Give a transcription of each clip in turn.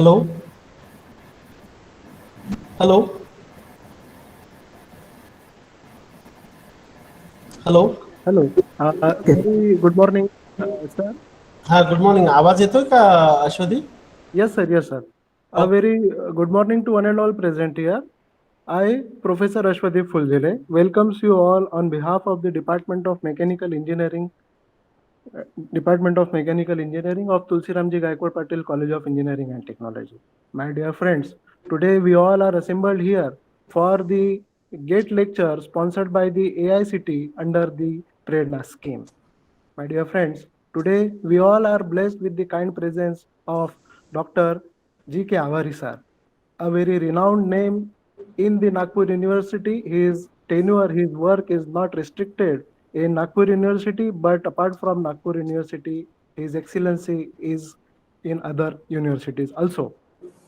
Hello, hello, hello. Hello. Very good morning, sir. हाँ, good morning. आवाज येतोय का अश्वदी? Yes, sir. Yes, sir. A Okay. very good morning to one and all present here. I, Professor Ashwadeep Fulzile, welcomes you all on behalf of the Department of Mechanical Engineering of Tulsi Ramji Gaikwad Patil College of Engineering and Technology. My dear friends, today we all are assembled here for the GATE lecture sponsored by the AICT under the Prerna scheme. My dear friends, today we all are blessed with the kind presence of Dr. G.K. Avari sir, a very renowned name in the Nagpur University. His tenure, his work is not restricted in Nagpur University, but apart from Nagpur University, his excellency is in other universities also.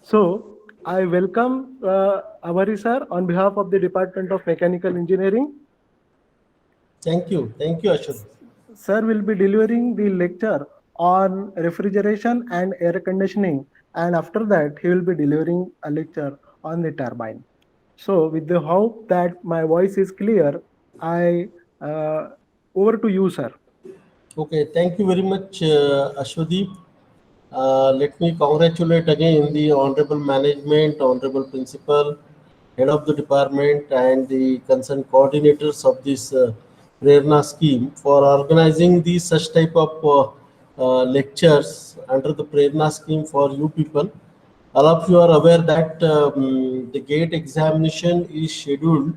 So, I welcome Avari sir on behalf of the Department of Mechanical Engineering. Thank you, Ashwadi. Sir will be delivering the lecture on refrigeration and air conditioning, and after that, he will be delivering a lecture on the turbine. So, with the hope that my voice is clear, I over to you, sir. Okay, thank you very much, Ashwadi. Let me congratulate again the Honorable Management, Honorable Principal, Head of the Department, and the concerned coordinators of this Prerna scheme for organizing these such type of lectures under the Prerna scheme for you people. All of you are aware that the GATE examination is scheduled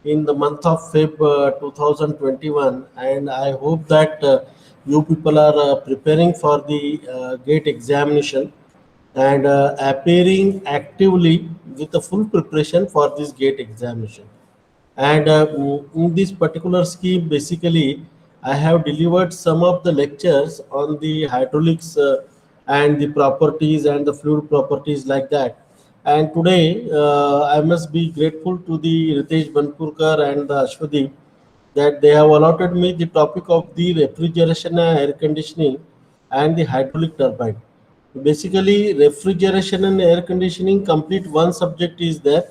in the month of Feb 2021, and I hope that you people are preparing for the GATE examination and appearing actively with a full preparation for this GATE examination. And in this particular scheme, basically, I have delivered some of the lectures on the hydraulics and the properties and the fluid properties like that. And today, I must be grateful to the Ritesh Banpurkar and the Ashwadi that they have allotted me the topic of the refrigeration and air conditioning and the hydraulic turbine. Basically, refrigeration and air conditioning complete one subject is there.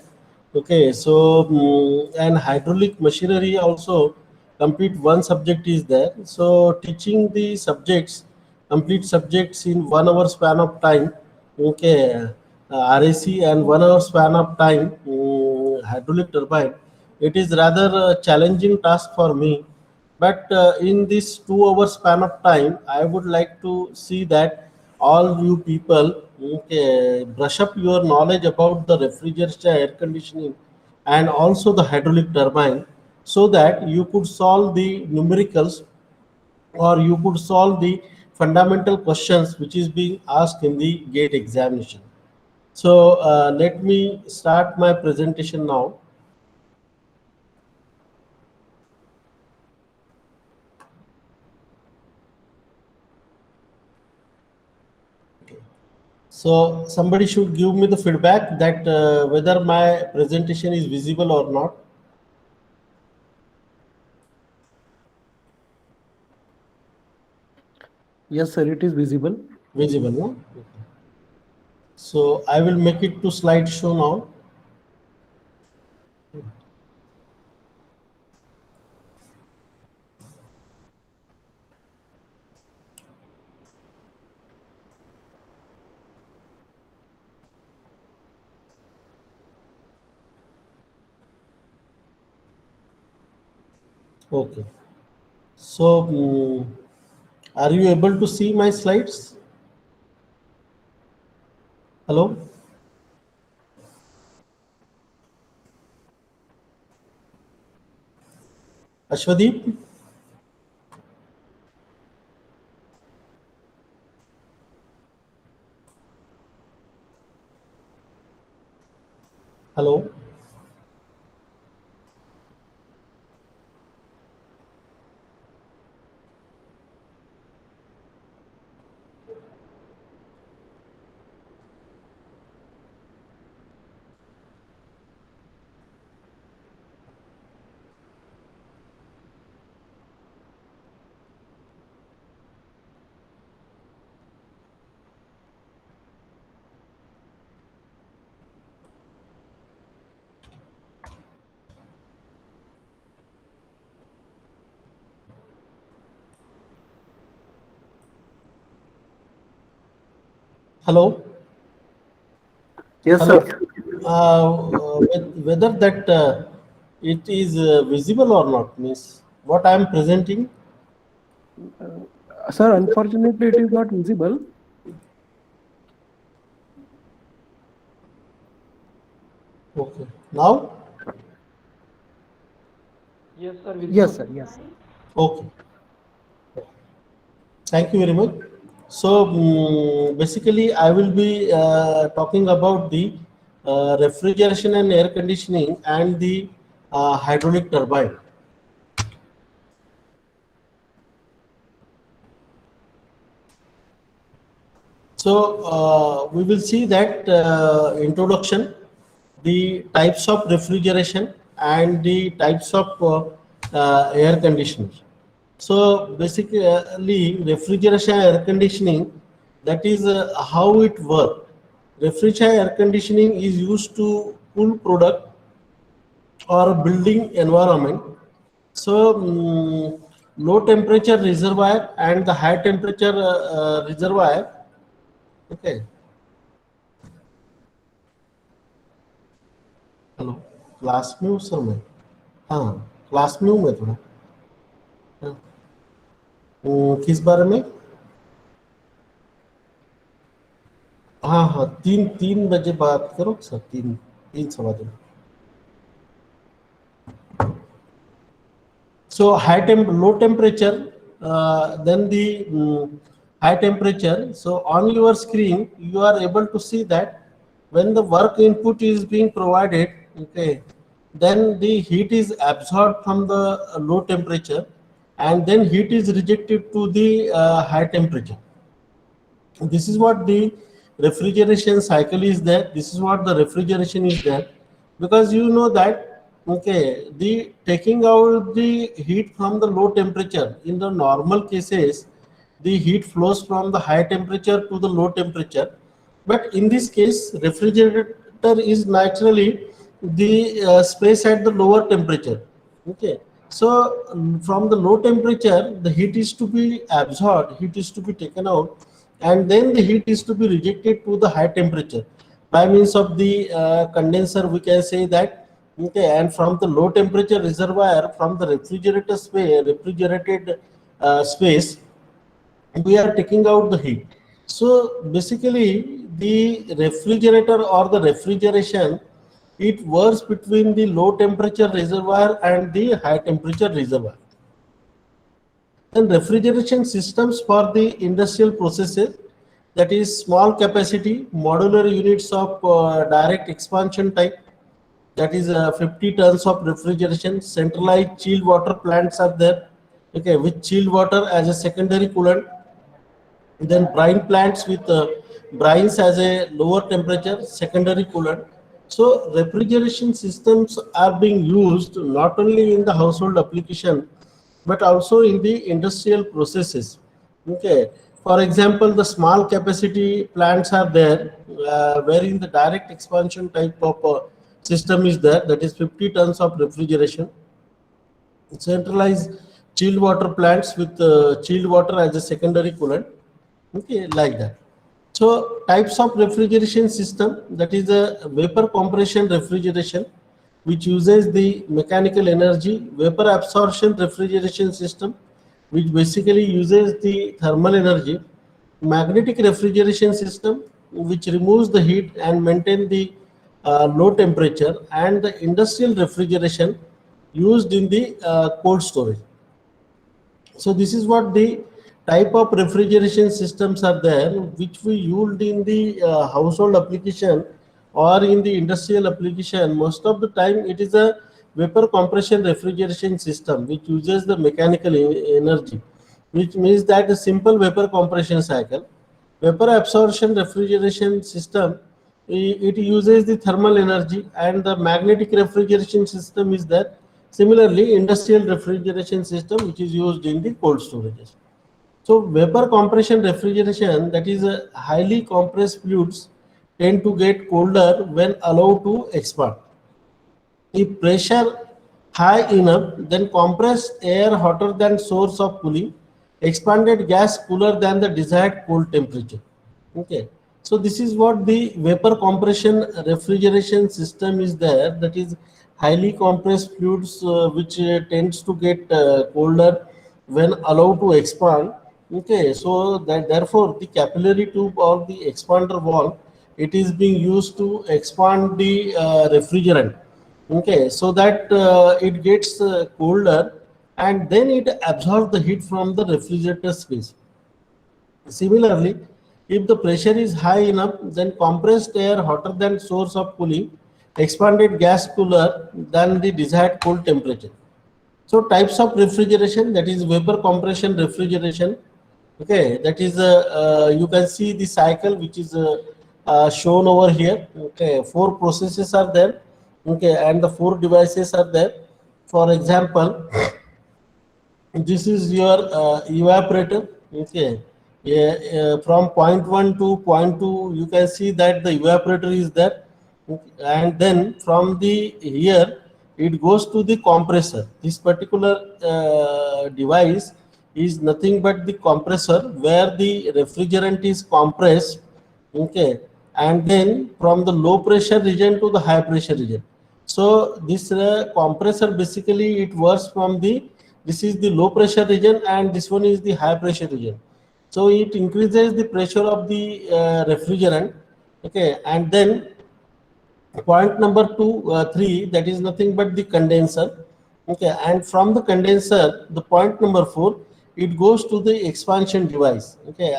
Okay, so and hydraulic machinery also complete one subject is there. So teaching the subjects, complete subjects in 1 hour span of time. Okay, RAC and 1 hour span of time, hydraulic turbine. It is rather a challenging task for me, but in this 2 hour span of time, I would like to see that all you people brush up your knowledge about the refrigeration, air conditioning, and also the hydraulic turbine, so that you could solve the numericals or you could solve the fundamental questions which is being asked in the GATE examination. So let me start my presentation now. So somebody should give me the feedback that whether my presentation is visible or not. Yes, sir, it is visible. Visible, no? So I will make it to slideshow now. Okay. So are you able to see my slides? Hello, Ashwadeep. Hello. Hello. Yes, Hello. sir. Whether that it is visible or not means what I am presenting. Sir, unfortunately, it is not visible. Okay. Now. Yes, sir, Yes, visible. sir. Yes, sir. Okay. Thank you very much. So basically, I will be talking about the refrigeration and air conditioning and the hydraulic turbine. So we will see that introduction, the types of refrigeration and the types of air conditioners. So basically, refrigeration and air conditioning, that is how it works. Refrigeration air conditioning is used to cool product or building environment. So low temperature reservoir and the high temperature reservoir. Okay. Hello class में हूँ sir मैं. हाँ class में हूँ मैं थोड़ा. हाँ, किस बारे में. हाँ हाँ 3 बजे बात करो सर. 3 3 सवा 3. So low temperature, then the high temperature. So on your screen you are able to see that when the work input is being provided, okay, then the heat is absorbed from the low temperature, and then heat is rejected to the high temperature. This is what the refrigeration cycle is there. This is what the refrigeration is there, because you know that, okay, the taking out the heat from the low temperature, in the normal cases the heat flows from the high temperature to the low temperature, but in this case refrigerator is naturally the space at the lower temperature. Okay, so from the low temperature the heat is to be absorbed, heat is to be taken out, and then the heat is to be rejected to the high temperature by means of the condenser, we can say that. Okay, and from the low temperature reservoir, from the refrigerated space, we are taking out the heat. So basically the refrigerator or the refrigeration, it works between the low temperature reservoir and the high temperature reservoir. And refrigeration systems for the industrial processes, that is small capacity modular units of direct expansion type, that is 50 tons of refrigeration. Centralized chilled water plants are there, okay, with chilled water as a secondary coolant. Then brine plants with brines as a lower temperature secondary coolant. So refrigeration systems are being used not only in the household application but also in the industrial processes. Okay, for example, the small capacity plants are there, wherein the direct expansion type of system is there, that is 50 tons of refrigeration. Centralized chilled water plants with chilled water as a secondary coolant. Okay, like that. So types of refrigeration system, that is a vapor compression refrigeration, which uses the mechanical energy. Vapor absorption refrigeration system, which basically uses the thermal energy. Magnetic refrigeration system, which removes the heat and maintain the low temperature. And the industrial refrigeration used in the cold storage. So this is what the type of refrigeration systems are there, which we used in the household application or in the industrial application. Most of the time it is a vapor compression refrigeration system which uses the mechanical energy, which means that a simple vapor compression cycle. Vapor absorption refrigeration system, it uses the thermal energy, and the magnetic refrigeration system is there. Similarly, industrial refrigeration system, which is used in the cold storages. So vapor compression refrigeration, that is a highly compressed fluids tend to get colder when allowed to expand. If pressure high enough, then compressed air hotter than source of cooling, expanded gas cooler than the desired cold temperature. Okay. So this is what the vapor compression refrigeration system is there. That is highly compressed fluids which tends to get colder when allowed to expand. Okay, so that therefore the capillary tube or the expander valve, it is being used to expand the refrigerant. Okay, so that it gets colder and then it absorbs the heat from the refrigerator space. Similarly, if the pressure is high enough, then compressed air hotter than source of cooling, expanded gas cooler than the desired cold temperature. So types of refrigeration, that is vapor compression refrigeration. Okay, that is you can see the cycle which is shown over here. Okay, four processes are there. Okay, and the four devices are there. For example, this is your evaporator. Okay, yeah, from point 1 to point 2 you can see that the evaporator is there. Okay, and then from the here it goes to the compressor. This particular device is nothing but the compressor where the refrigerant is compressed. Okay, and then from the low pressure region to the high pressure region. So this compressor basically it works from the, this is the low pressure region and this one is the high pressure region. So it increases the pressure of the refrigerant. Okay, and then point number 3, that is nothing but the condenser. Okay, and from the condenser, the point number 4, it goes to the expansion device. Okay,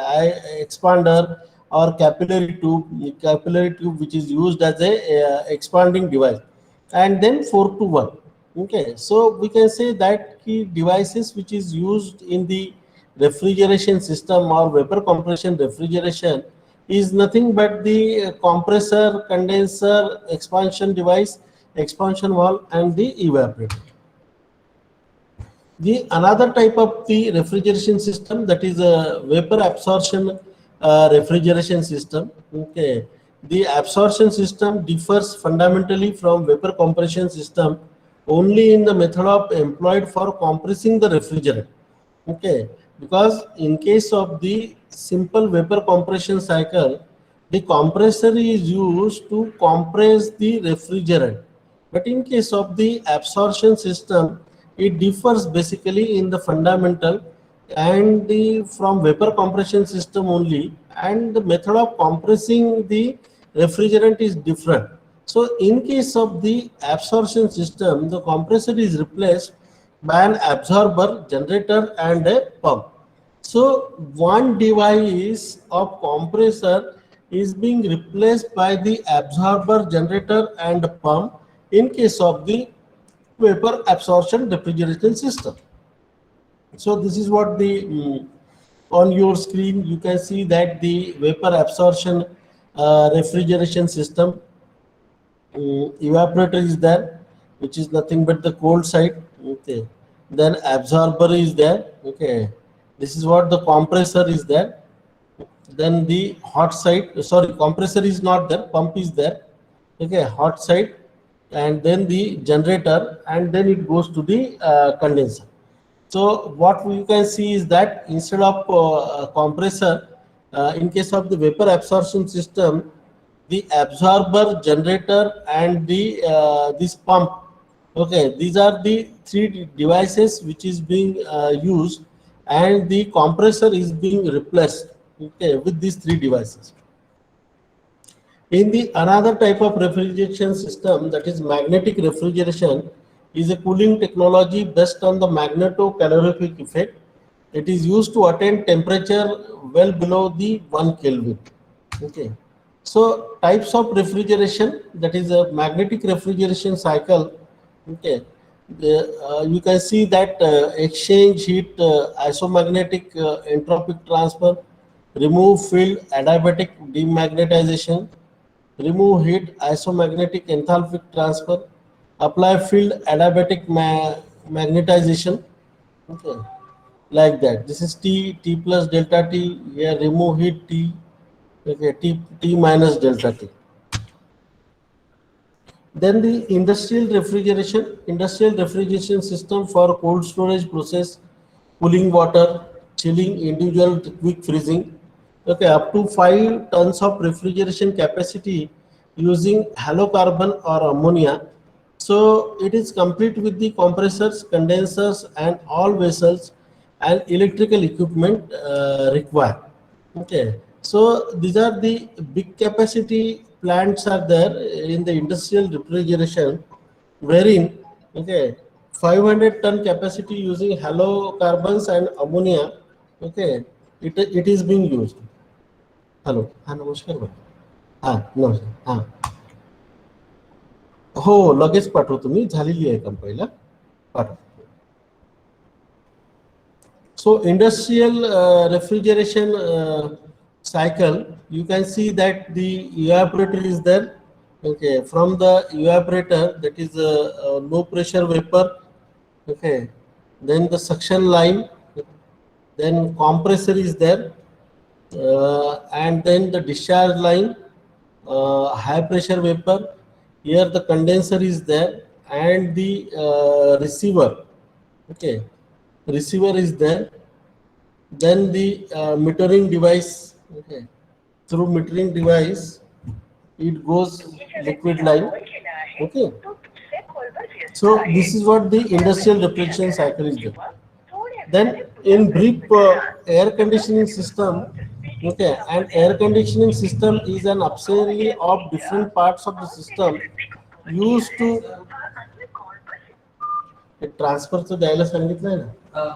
expander or capillary tube which is used as a expanding device, and then 4 to 1. Okay, so we can say that key devices which is used in the refrigeration system or vapor compression refrigeration is nothing but the compressor, condenser, expansion device, expansion valve, and the evaporator. The another type of the refrigeration system, that is a vapor absorption refrigeration system. Okay, the absorption system differs fundamentally from vapor compression system only in the method of employed for compressing the refrigerant. Okay, because in case of the simple vapor compression cycle, the compressor is used to compress the refrigerant. But in case of the absorption system, it differs basically in the fundamental and the from vapor compression system only, and the method of compressing the refrigerant is different. So in case of the absorption system, the compressor is replaced by an absorber, generator, and a pump. So one device of compressor is being replaced by the absorber, generator, and pump in case of the vapor absorption refrigeration system. So this is what the on your screen you can see that the vapor absorption refrigeration system. Evaporator is there, which is nothing but the cold side. Okay, then absorber is there. Okay, this is what the compressor is there. Then the hot side, sorry, compressor is not there, pump is there. Okay, hot side, and then the generator, and then it goes to the condenser. So what we can see is that instead of compressor, in case of the vapor absorption system, the absorber, generator, and the this pump. Okay, these are the three devices which is being used, and the compressor is being replaced. Okay, with these three devices. In the another type of refrigeration system, that is magnetic refrigeration, is a cooling technology based on the magnetocalorific effect. It is used to attain temperature well below the 1 Kelvin. Okay. So types of refrigeration, that is a magnetic refrigeration cycle. Okay. You can see that exchange heat, isomagnetic entropic transfer, remove field adiabatic demagnetization, remove heat isomagnetic enthalpic transfer, apply field adiabatic magnetization. Okay, like that. This is T plus delta T. Here remove heat T. Okay, T minus delta T. Then the industrial refrigeration system for cold storage process, cooling water, chilling, individual quick freezing. Okay, up to 5 tons of refrigeration capacity using halocarbon or ammonia. So it is complete with the compressors, condensers, and all vessels and electrical equipment required. Okay, so these are the big capacity plants are there in the industrial refrigeration, wherein, okay, 500-ton capacity using halocarbons and ammonia. Okay, it is being used. Hello, हा नमस्कार madam. हा नमस्कार. हा हो, लगेच पाठवतो मी, झालेली आहे कंपाईलला, पाठवतो. So industrial refrigeration cycle, you can see that the evaporator is there. Okay, from the evaporator, that is a low pressure vapor. Okay, then the suction line, then compressor is there, and then the discharge line, high pressure vapor. Here the condenser is there, and the receiver. Okay, receiver is there. Then the metering device. Okay, through metering device, it goes liquid line. Okay, so this is what the industrial refrigeration cycle is there. Then in brief, air conditioning system. Okay, and air conditioning system is an assembly of different parts of the system used to ट्रान्सफरचं द्यायला सांगितलंय ना,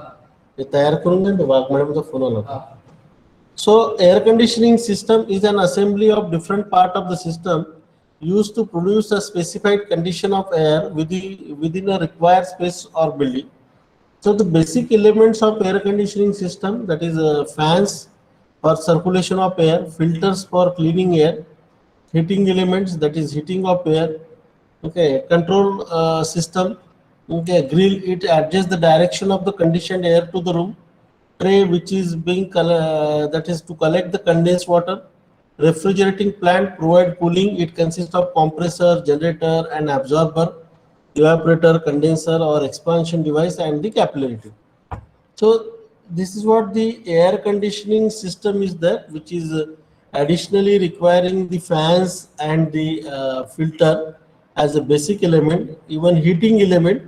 ते तयार करून द्या. वाघ मॅडमचा phone आला होता. So air conditioning system is an assembly of different part of the system used to produce a specified condition of air within a required space or building. So the basic elements of air conditioning system, that is fans for circulation of air, filters for cleaning air, heating elements, that is heating of air. Okay, control system. Okay, grill, it adjusts the direction of the conditioned air to the room. Tray, which is being that is to collect the condensed water. Refrigerating plant provide cooling. It consists of compressor, generator, and absorber, evaporator, condenser or expansion device, and the capillary tube. So this is what the air conditioning system is there, which is additionally requiring the fans and the filter as a basic element, even heating element.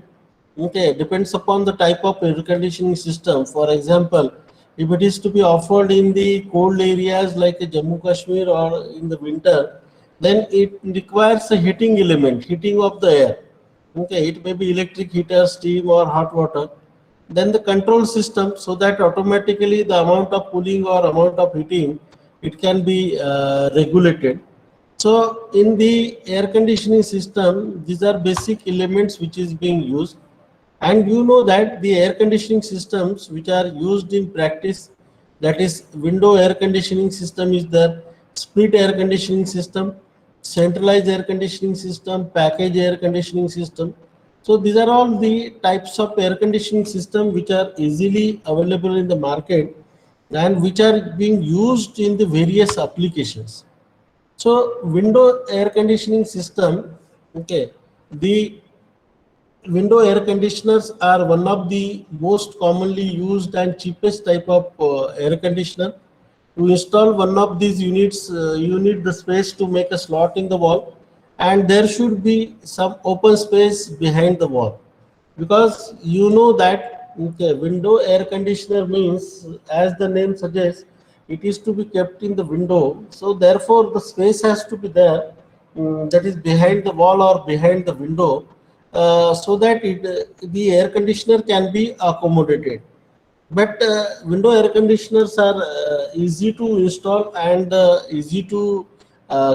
Okay, depends upon the type of air conditioning system. For example, if it is to be offered in the cold areas like Jammu Kashmir or in the winter, then it requires a heating element, heating of the air. Okay, it may be electric heater, steam or hot water. Then the control system, so that automatically the amount of cooling or amount of heating, it can be regulated. So in the air conditioning system, these are basic elements which is being used. And you know that the air conditioning systems which are used in practice, that is window air conditioning system is there, split air conditioning system, centralized air conditioning system, package air conditioning system. So these are all the types of air conditioning system which are easily available in the market and which are being used in the various applications. So window air conditioning system, okay, the window air conditioners are one of the most commonly used and cheapest type of air conditioner. To install one of these units, you need the space to make a slot in the wall, and there should be some open space behind the wall, because you know that, okay, window air conditioner means, as the name suggests, it is to be kept in the window. So therefore the space has to be there, that is behind the wall or behind the window, so that the air conditioner can be accommodated. But window air conditioners are easy to install and easy to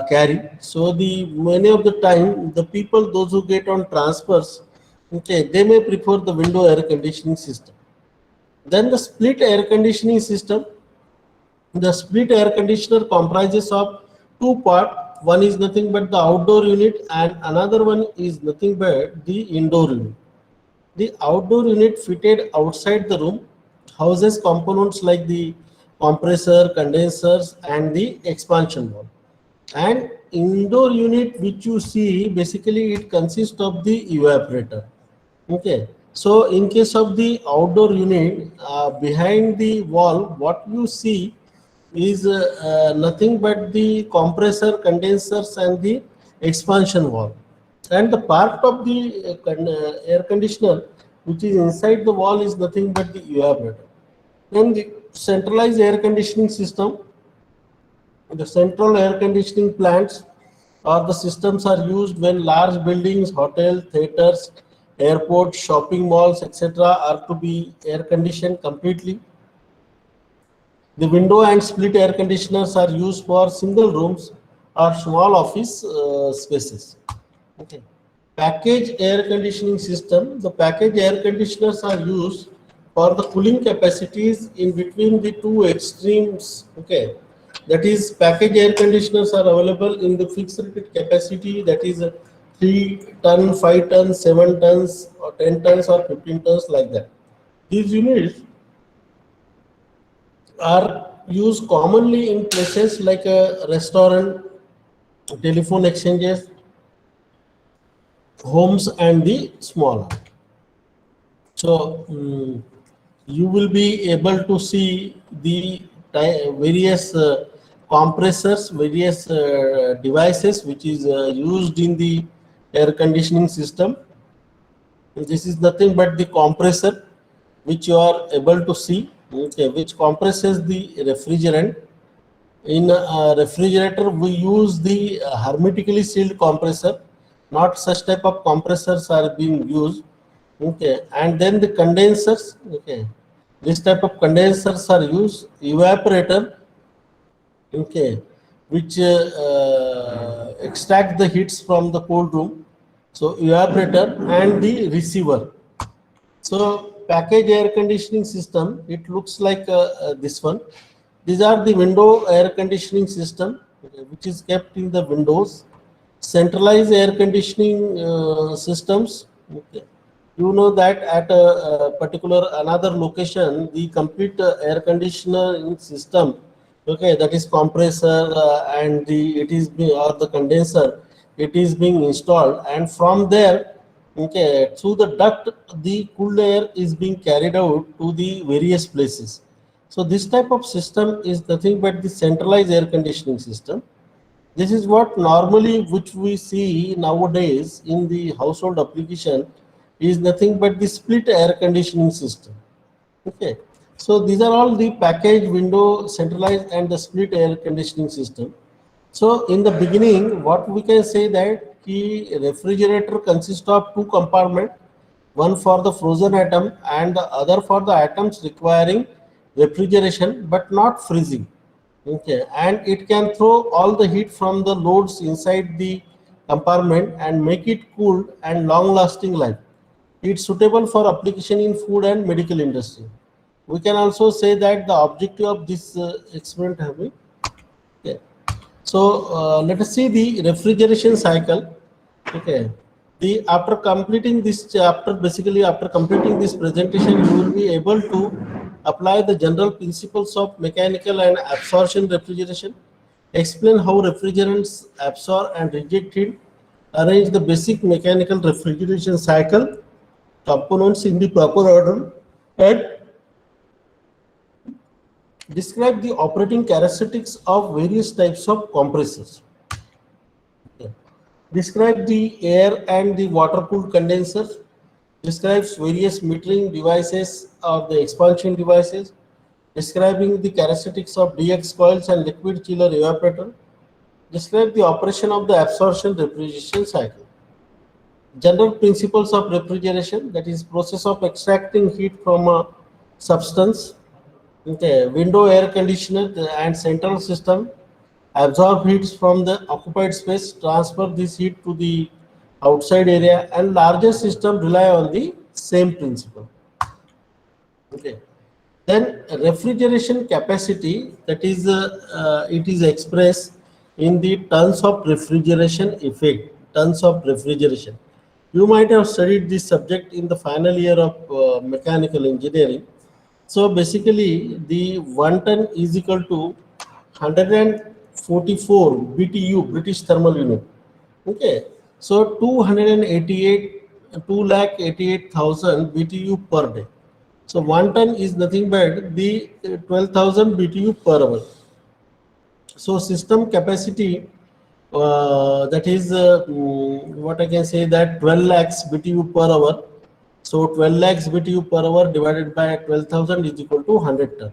carry. So the many of the time the people, those who get on transfers, okay, they may prefer the window air conditioning system. Then the split air conditioning system. The split air conditioner comprises of two parts. One is nothing but the outdoor unit, and another one is nothing but the indoor unit. The outdoor unit fitted outside the room houses components like the compressor, condensers, and the expansion valve. And indoor unit which you see, basically it consists of the evaporator. Okay. So in case of the outdoor unit, behind the wall, what you see, is nothing but the compressor, condensers, and the expansion valve. And the part of the air conditioner which is inside the wall is nothing but the evaporator. Then the centralized air conditioning system, the central air conditioning plants or the systems are used when large buildings, hotels, theaters, airports, shopping malls, etc. are to be air conditioned completely. The window and split air conditioners are used for single rooms or small office spaces. Okay. Package air conditioning system. The package air conditioners are used for the cooling capacities in between the two extremes. Okay. That is, package air conditioners are available in the fixed rated capacity, that is 3 ton, 5 tons, 7 tons, or 10 tons, or 15 tons, like that. These units are used commonly in places like a restaurant, telephone exchanges, homes, and the smaller. So you will be able to see the various compressors, various devices which is used in the air conditioning system. This is nothing but the compressor which you are able to see, okay, which compresses the refrigerant. In a refrigerator, we use the hermetically sealed compressor. Not such type of compressors are being used. Okay, and then the condensers. Okay, this type of condensers are used. Evaporator. Okay, which extract the heats from the cold room. So evaporator and the receiver. So package air conditioning system, it looks like this one. These are the window air conditioning system, okay, which is kept in the windows. Centralized air conditioning systems. Okay. You know that at a particular another location, the complete air conditioner system, okay, that is compressor and the it is being, or the condenser, it is being installed, and from there, okay, through the duct, the cool air is being carried out to the various places. So this type of system is nothing but the centralized air conditioning system. This is what normally which we see nowadays in the household application is nothing but the split air conditioning system. Okay. So these are all the package, window, centralized, and the split air conditioning system. So in the beginning, what we can say that the refrigerator consists of two compartments, one for the frozen atom and the other for the atoms requiring refrigeration but not freezing. Okay, and it can throw all the heat from the loads inside the compartment and make it cool and long lasting life. It's suitable for application in food and medical industry. We can also say that the objective of this experiment have been, okay. So let us see the refrigeration cycle. Okay. The after completing this chapter, basically after completing this presentation, you will be able to apply the general principles of mechanical and absorption refrigeration, explain how refrigerants absorb and reject heat, arrange the basic mechanical refrigeration cycle, components in the proper order, and describe the operating characteristics of various types of compressors. Okay. Describe the air and the water cooled condensers. Describes various metering devices of the expansion devices. Describing the characteristics of DX coils and liquid chiller evaporator. Describe the operation of the absorption refrigeration cycle. General principles of refrigeration, that is process of extracting heat from a substance. Okay, window air conditioner and central system absorb heats from the occupied space, transfer this heat to the outside area, and larger system rely on the same principle. Okay. Then refrigeration capacity, that is it is expressed in the tons of refrigeration effect, tons of refrigeration. You might have studied this subject in the final year of mechanical engineering. So basically, the 1 ton is equal to 144 BTU, British thermal unit. Okay, so 288,000 BTU per day. So 1 ton is nothing but the 12,000 BTU per hour. So system capacity, that is what I can say, that 12 lakhs BTU per hour. So 12 lakhs BTU per hour divided by 12,000 is equal to 100 ton.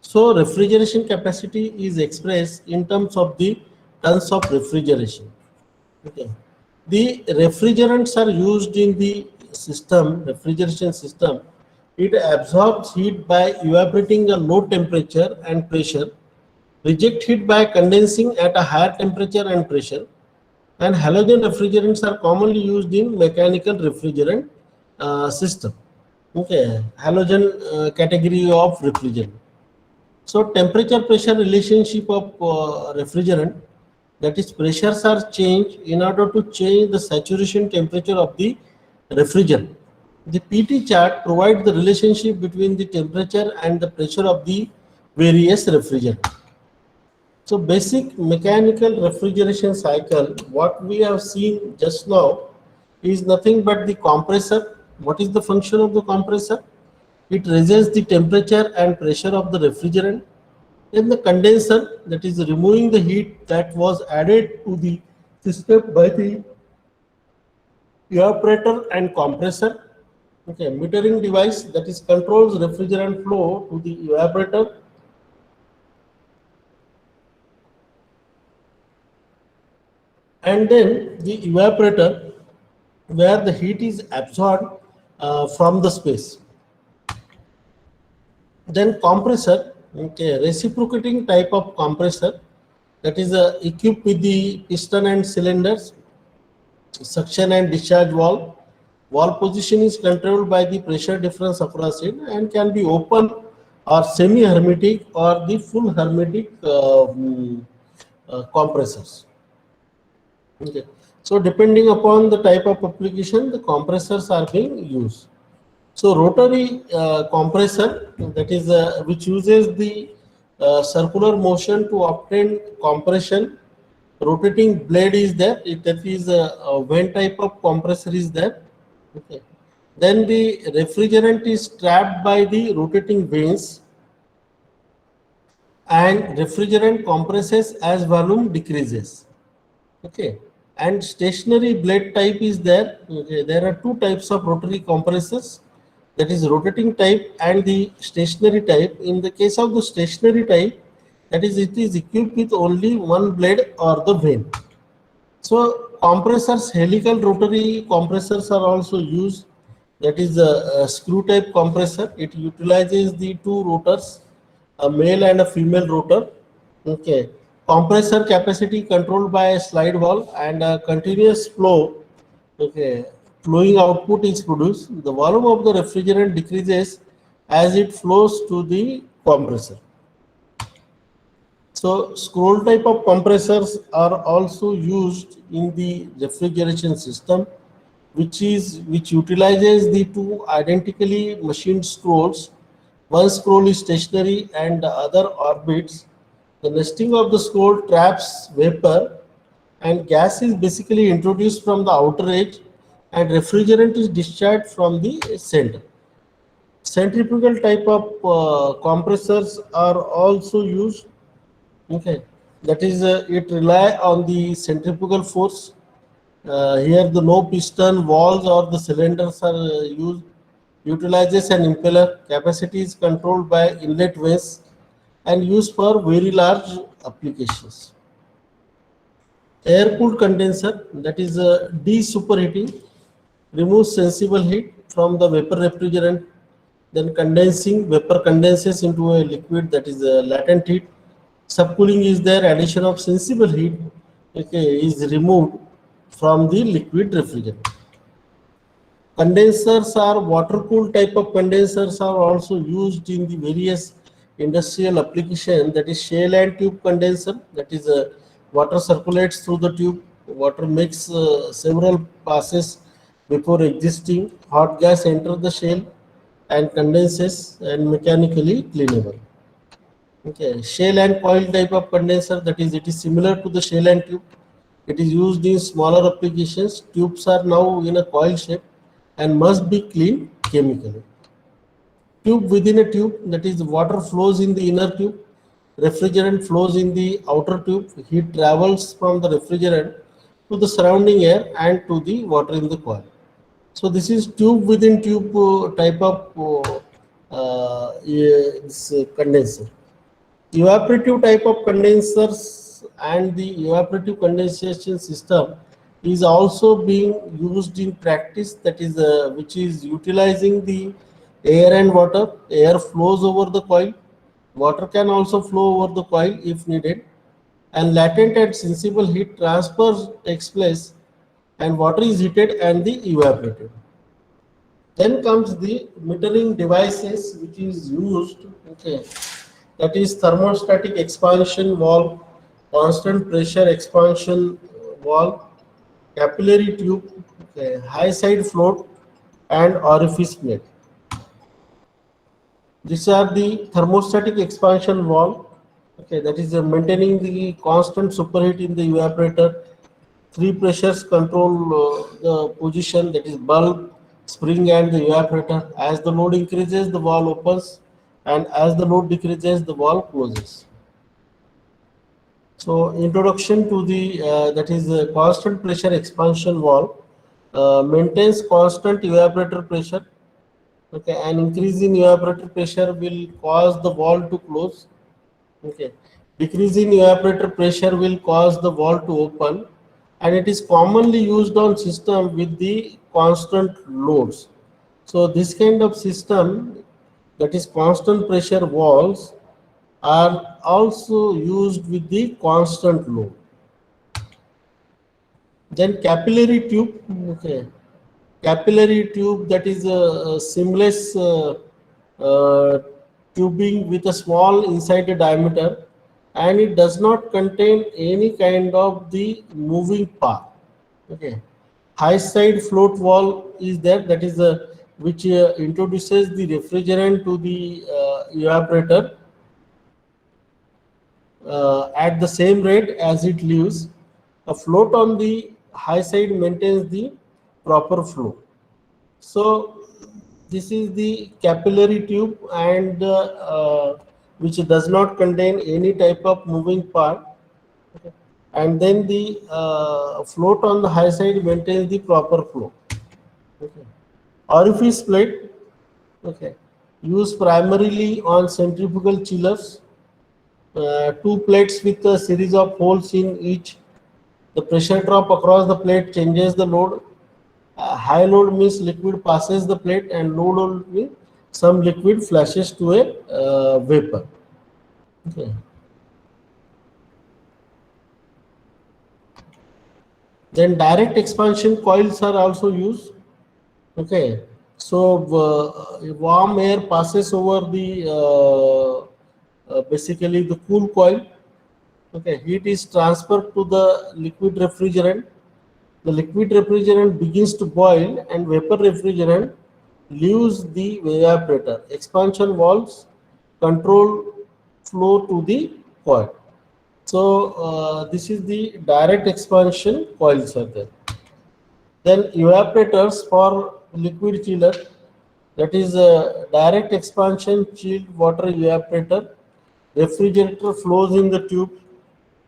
So refrigeration capacity is expressed in terms of the tons of refrigeration. Okay. The refrigerants are used in the system, refrigeration system. It absorbs heat by evaporating a low temperature and pressure, reject heat by condensing at a higher temperature and pressure, and halogen refrigerants are commonly used in mechanical refrigerant system. Okay, halogen category of refrigerant. So temperature pressure relationship of refrigerant, that is pressures are changed in order to change the saturation temperature of the refrigerant. The PT chart provides the relationship between the temperature and the pressure of the various refrigerant. So basic mechanical refrigeration cycle, what we have seen just now is nothing but the compressor. What is the function of the compressor? It raises the temperature and pressure of the refrigerant. Then the condenser, that is removing the heat that was added to the system by the evaporator and compressor. Okay, metering device, that is controls refrigerant flow to the evaporator. And then the evaporator, where the heat is absorbed from the space. Then compressor, okay, reciprocating type of compressor, that is equipped with the piston and cylinders, suction and discharge valve. Valve position is controlled by the pressure difference across it and can be open or semi-hermetic or the full hermetic compressors. Okay. So depending upon the type of application, the compressors are being used. So rotary compressor, that is which uses the circular motion to obtain compression. Rotating blade is there. That is a vent type of compressor is there. Okay. Then the refrigerant is trapped by the rotating vanes, and refrigerant compresses as volume decreases. Okay. And stationary blade type is there. Okay. There are two types of rotary compressors, that is rotating type and the stationary type. In the case of the stationary type, that is it is equipped with only one blade or the vane. So compressors, helical rotary compressors are also used. That is a screw type compressor. It utilizes the two rotors, a male and a female rotor. Okay. Compressor capacity controlled by a slide valve and a continuous flow. Okay. Flowing output is produced. The volume of the refrigerant decreases as it flows to the compressor. So scroll type of compressors are also used in the refrigeration system, which utilizes the two identically machined scrolls. One scroll is stationary and the other orbits. The nesting of the scroll traps vapor and gas is basically introduced from the outer edge and refrigerant is discharged from the center. Centrifugal type of compressors are also used. Okay, that is it rely on the centrifugal force. Here the no piston walls or the cylinders are used. Utilizes an impeller. Capacity is controlled by inlet vanes and used for very large applications. Air cooled condenser, that is de-superheating, removes sensible heat from the vapor refrigerant. Then condensing, vapor condenses into a liquid, that is latent heat. Subcooling is there, addition of sensible heat, okay, is removed from the liquid refrigerant. Condensers are water cooled type of condensers are also used in the various industrial application, that is shell and tube condenser, that is water circulates through the tube, water makes several passes before existing, hot gas enter the shell and condenses and mechanically cleanable. Okay, shell and coil type of condenser, that is it is similar to the shell and tube. It is used in smaller applications. Tubes are now in a coil shape and must be cleaned chemically. Tube within a tube, that is water flows in the inner tube. refrigerant flows in the outer tube. Heat travels from the refrigerant to the surrounding air and to the water in the coil. So this is tube within tube type of this, condenser. Evaporative type of condensers and the evaporative condensation system is also being used in practice, that is which is utilizing the air and water. Air flows over the coil, water can also flow over the coil if needed, and latent and sensible heat transfer takes place, and water is heated and the evaporated. Then comes the metering devices which is used, okay, that is thermostatic expansion valve, constant pressure expansion valve, capillary tube, okay, high side float, and orifice plate. These are the thermostatic expansion valve, okay, that is maintaining the constant superheat in the evaporator. Three pressures control the position, that is bulb, spring, and the evaporator. As the load increases, the valve opens, and as the load decreases, the valve closes. So introduction to the that is the constant pressure expansion valve maintains constant evaporator pressure. Okay, an increase in evaporator pressure will cause the valve to close. Okay, decrease in evaporator pressure will cause the valve to open, and it is commonly used on system with the constant loads. So this kind of system, that is constant pressure valves, are also used with the constant load. Then capillary tube, okay, capillary tube, that is a seamless tubing with a small inside diameter, and it does not contain any kind of the moving part. Okay, high side float valve is there, that is which introduces the refrigerant to the evaporator at the same rate as it leaves. A float on the high side maintains the proper flow. So this is the capillary tube, and which does not contain any type of moving part. Okay. And then the float on the high side maintains the proper flow. Okay. Orifice plate, okay, used primarily on centrifugal chillers. Two plates with a series of holes in each. The pressure drop across the plate changes the load. High load means liquid passes the plate, and low load means some liquid flashes to a vapor. Okay. Then direct expansion coils are also used. Okay, so warm air passes over the basically the cool coil. Okay, heat is transferred to the liquid refrigerant. The liquid refrigerant begins to boil, and vapor refrigerant leaves the evaporator. Expansion valves control flow to the coil. So this is the direct expansion coils are there. Then evaporators for liquid chiller, that is a direct expansion chilled water evaporator. Refrigerator flows in the tube.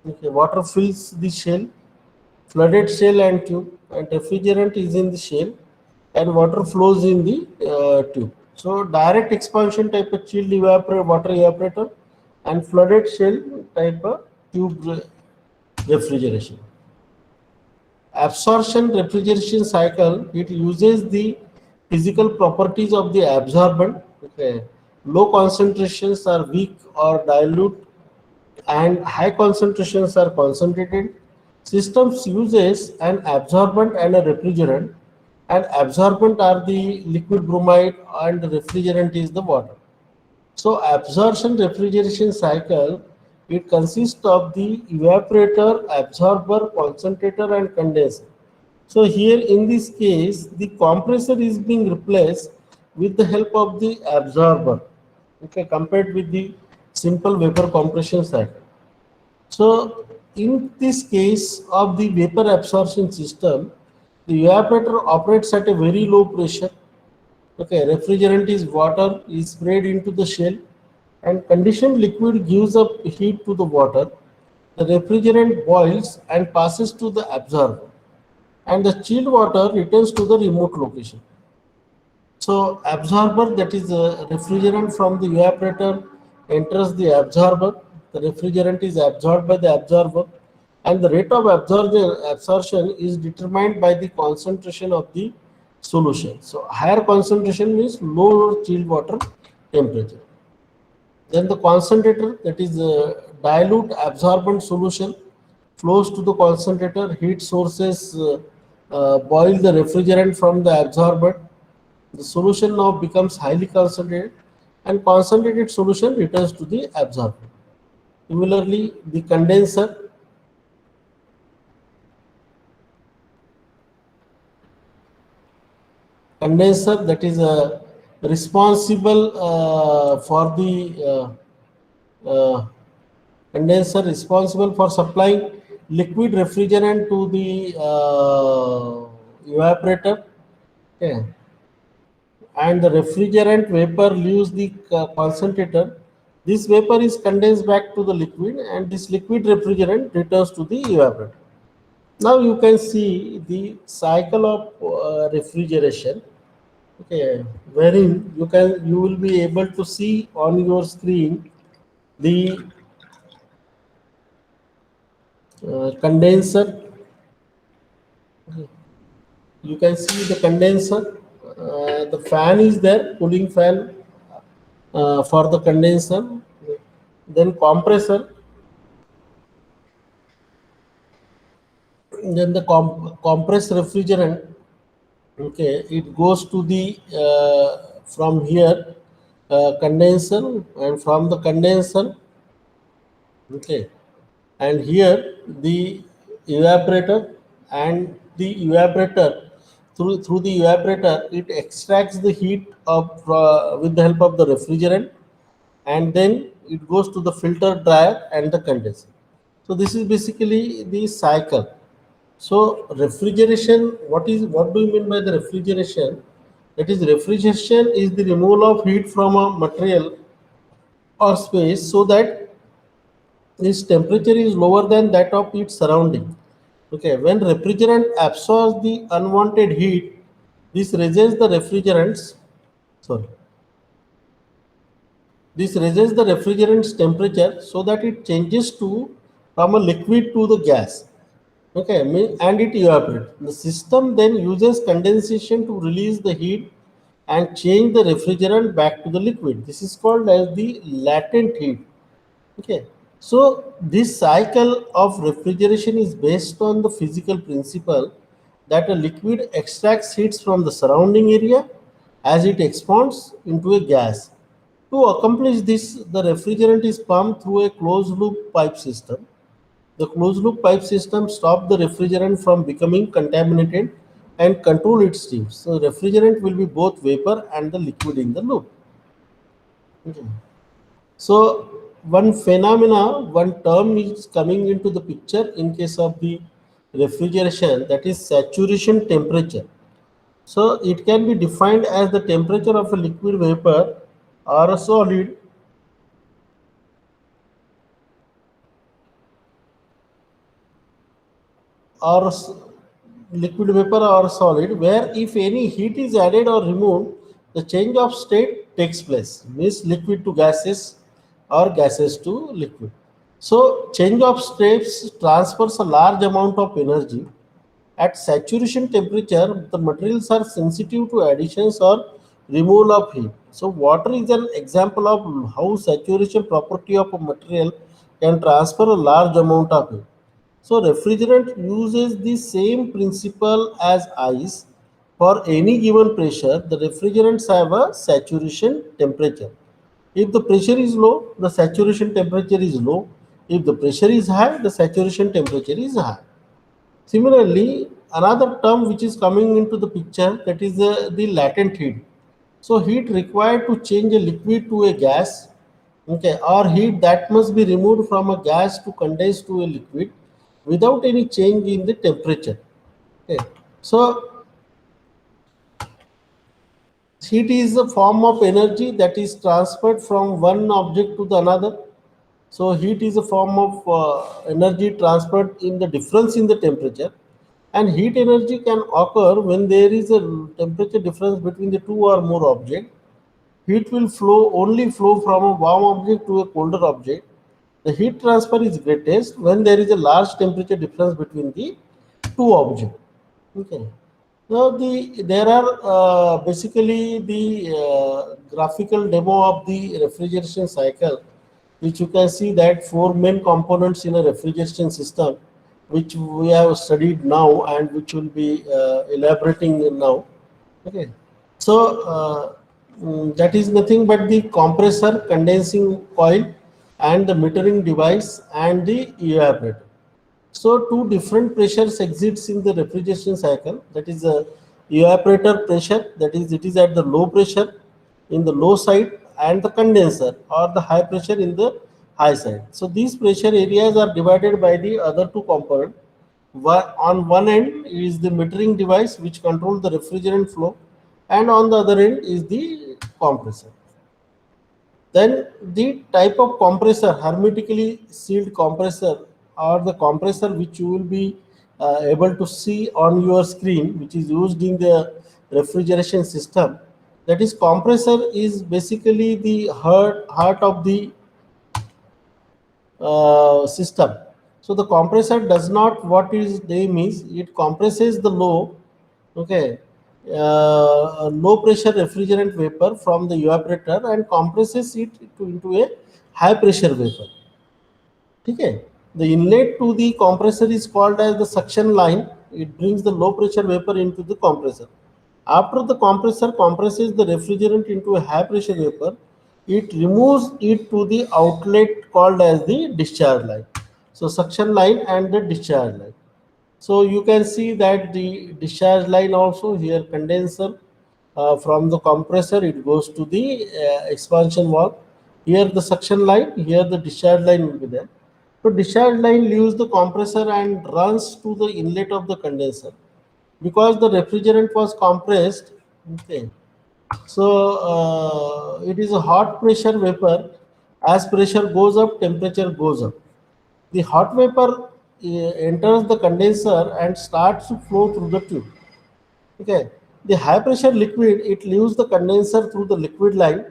Okay, water fills the shell, flooded shell and tube, and refrigerant is in the shell, and water flows in the tube. So direct expansion type of chilled water evaporator, and flooded shell type of tube refrigeration. Absorption refrigeration cycle, it uses the physical properties of the absorbent. Okay. Low concentrations are weak or dilute, and high concentrations are concentrated. Systems uses an absorbent and a refrigerant, and absorbent are the liquid bromide and refrigerant is the water. So absorption refrigeration cycle, it consists of the evaporator, absorber, concentrator, and condenser. So here in this case, the compressor is being replaced with the help of the absorber, okay, compared with the simple vapor compression cycle. So in this case of the vapor absorption system, the evaporator operates at a very low pressure. Okay, refrigerant is water is sprayed into the shell. and conditioned liquid gives up heat to the water. The refrigerant boils and passes to the absorber, and the chilled water returns to the remote location. So absorber, that is a refrigerant from the evaporator, enters the absorber. The refrigerant is absorbed by the absorber, and the rate of absorption is determined by the concentration of the solution. So higher concentration means lower chilled water temperature. Then the concentrator, that is a dilute absorbent solution, flows to the concentrator. Heat sources boil the refrigerant from the absorbent. The solution now becomes highly concentrated, and concentrated solution returns to the absorbent. Similarly, the condenser, that is responsible for the condenser responsible for supplying liquid refrigerant to the evaporator. Okay. And the refrigerant vapor leaves the concentrator. This vapor is condensed back to the liquid, and this liquid refrigerant returns to the evaporator. Now you can see the cycle of refrigeration. Okay, wherein you will be able to see on your screen the condenser. You can see the condenser. The fan is there, cooling fan for the condenser. Then compressor. Then the compressed refrigerant. Okay, it goes to the from here condenser, and from the condenser. Okay, and here the evaporator, and the evaporator, through the evaporator, it extracts the heat of with the help of the refrigerant, and then it goes to the filter dryer and the condenser. So this is basically the cycle. So refrigeration, what do you mean by the refrigeration? That is, refrigeration is the removal of heat from a material or space so that its temperature is lower than that of its surrounding. Okay, when refrigerant absorbs the unwanted heat, this raises the refrigerant's sorry. This raises the refrigerant's temperature so that it changes to from a liquid to the gas. Okay, and it evaporates. The system then uses condensation to release the heat and change the refrigerant back to the liquid. This is called as the latent heat. Okay, so this cycle of refrigeration is based on the physical principle that a liquid extracts heat from the surrounding area as it expands into a gas. To accomplish this, the refrigerant is pumped through a closed loop pipe system. The closed loop pipe system stops the refrigerant from becoming contaminated and control its streams. So refrigerant will be both vapor and the liquid in the loop. Okay. So one term is coming into the picture in case of the refrigeration, that is saturation temperature. So it can be defined as the temperature of a liquid, vapor, or a solid or liquid, vapor, or solid, where if any heat is added or removed, the change of state takes place, means liquid to gases or gases to liquid. So change of states transfers a large amount of energy. At saturation temperature, the materials are sensitive to additions or removal of heat. So water is an example of how saturation property of a material can transfer a large amount of heat. So refrigerant uses the same principle as ice. For any given pressure, the refrigerants have a saturation temperature. If the pressure is low, the saturation temperature is low. If the pressure is high, the saturation temperature is high. Similarly, another term which is coming into the picture, that is the latent heat. So heat required to change a liquid to a gas, okay, or heat that must be removed from a gas to condense to a liquid without any change in the temperature. Okay. So Heat is a form of energy that is transferred from one object to the another. So heat is a form of energy transferred in the difference in the temperature, and heat energy can occur when there is a temperature difference between the two or more objects. Heat will only flow from a warm object to a colder object. The heat transfer is greatest when there is a large temperature difference between the two objects. Okay. Now there are basically the graphical demo of the refrigeration cycle, which you can see that four main components in a refrigeration system, which we have studied now and which will be elaborating now. Okay, so that is nothing but the compressor, condensing coil, and the metering device and the evaporator. So two different pressures exists in the refrigeration cycle. That is the evaporator pressure, that is it is at the low pressure in the low side, and the condenser or the high pressure in the high side. So these pressure areas are divided by the other two components. On one end is the metering device which controls the refrigerant flow, and on the other end is the compressor. Then the type of compressor, hermetically sealed compressor, or the compressor which you will be able to see on your screen, which is used in the refrigeration system. That is, compressor is basically the heart of the system. So the compressor does not, what its name is, it compresses the okay, low pressure refrigerant vapor from the evaporator and compresses it into a high pressure vapor. Okay. The inlet to the compressor is called as the suction line. It brings the low pressure vapor into the compressor. After the compressor compresses the refrigerant into a high pressure vapor, it removes it to the outlet called as the discharge line. So suction line and the discharge line. So you can see that the discharge line also here, condenser from the compressor, it goes to the expansion valve. Here the suction line, here the discharge line will be there. So discharge line leaves the compressor and runs to the inlet of the condenser. Because the refrigerant was compressed, okay, so it is a hot pressure vapor. As pressure goes up, temperature goes up. The hot vapor enters the condenser and starts to flow through the tube. Okay, the high pressure liquid, it leaves the condenser through the liquid line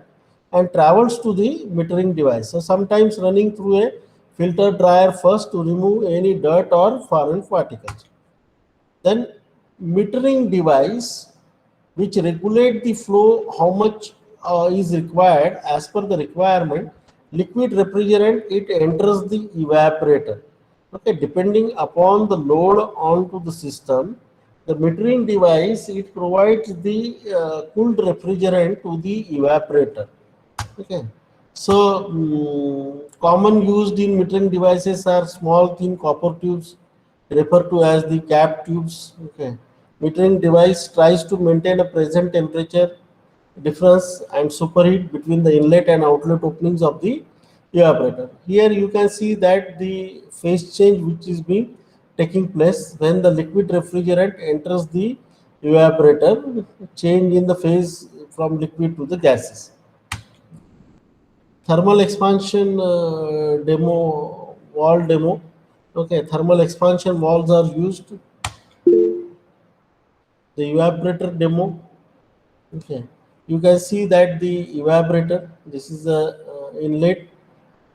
and travels to the metering device. So sometimes running through a filter dryer first to remove any dirt or foreign particles. Then metering device which regulate the flow, how much is required as per the requirement. Liquid refrigerant, it enters the evaporator. Okay, depending upon the load onto the system, the metering device, it provides the cooled refrigerant to the evaporator. Okay, so common used in metering devices are small thin copper tubes referred to as the cap tubes. Okay, metering device tries to maintain a present temperature difference and superheat between the inlet and outlet openings of the evaporator. Here you can see that the phase change which is being taking place when the liquid refrigerant enters the evaporator, change in the phase from liquid to the gases. Thermal expansion demo. Okay, thermal expansion valves are used. The evaporator demo. Okay, you can see that the evaporator, this is the inlet,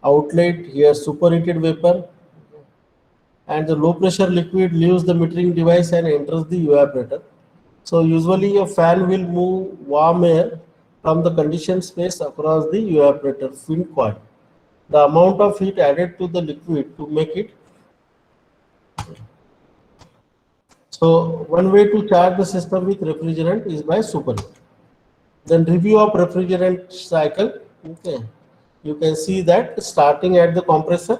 outlet, here superheated vapor, and the low pressure liquid leaves the metering device and enters the evaporator. So usually a fan will move warm air from the conditioned space across the evaporator fin coil. The amount of heat added to the liquid to make it. So one way to charge the system with refrigerant is by superheat. Then review of refrigerant cycle. Okay, you can see that starting at the compressor.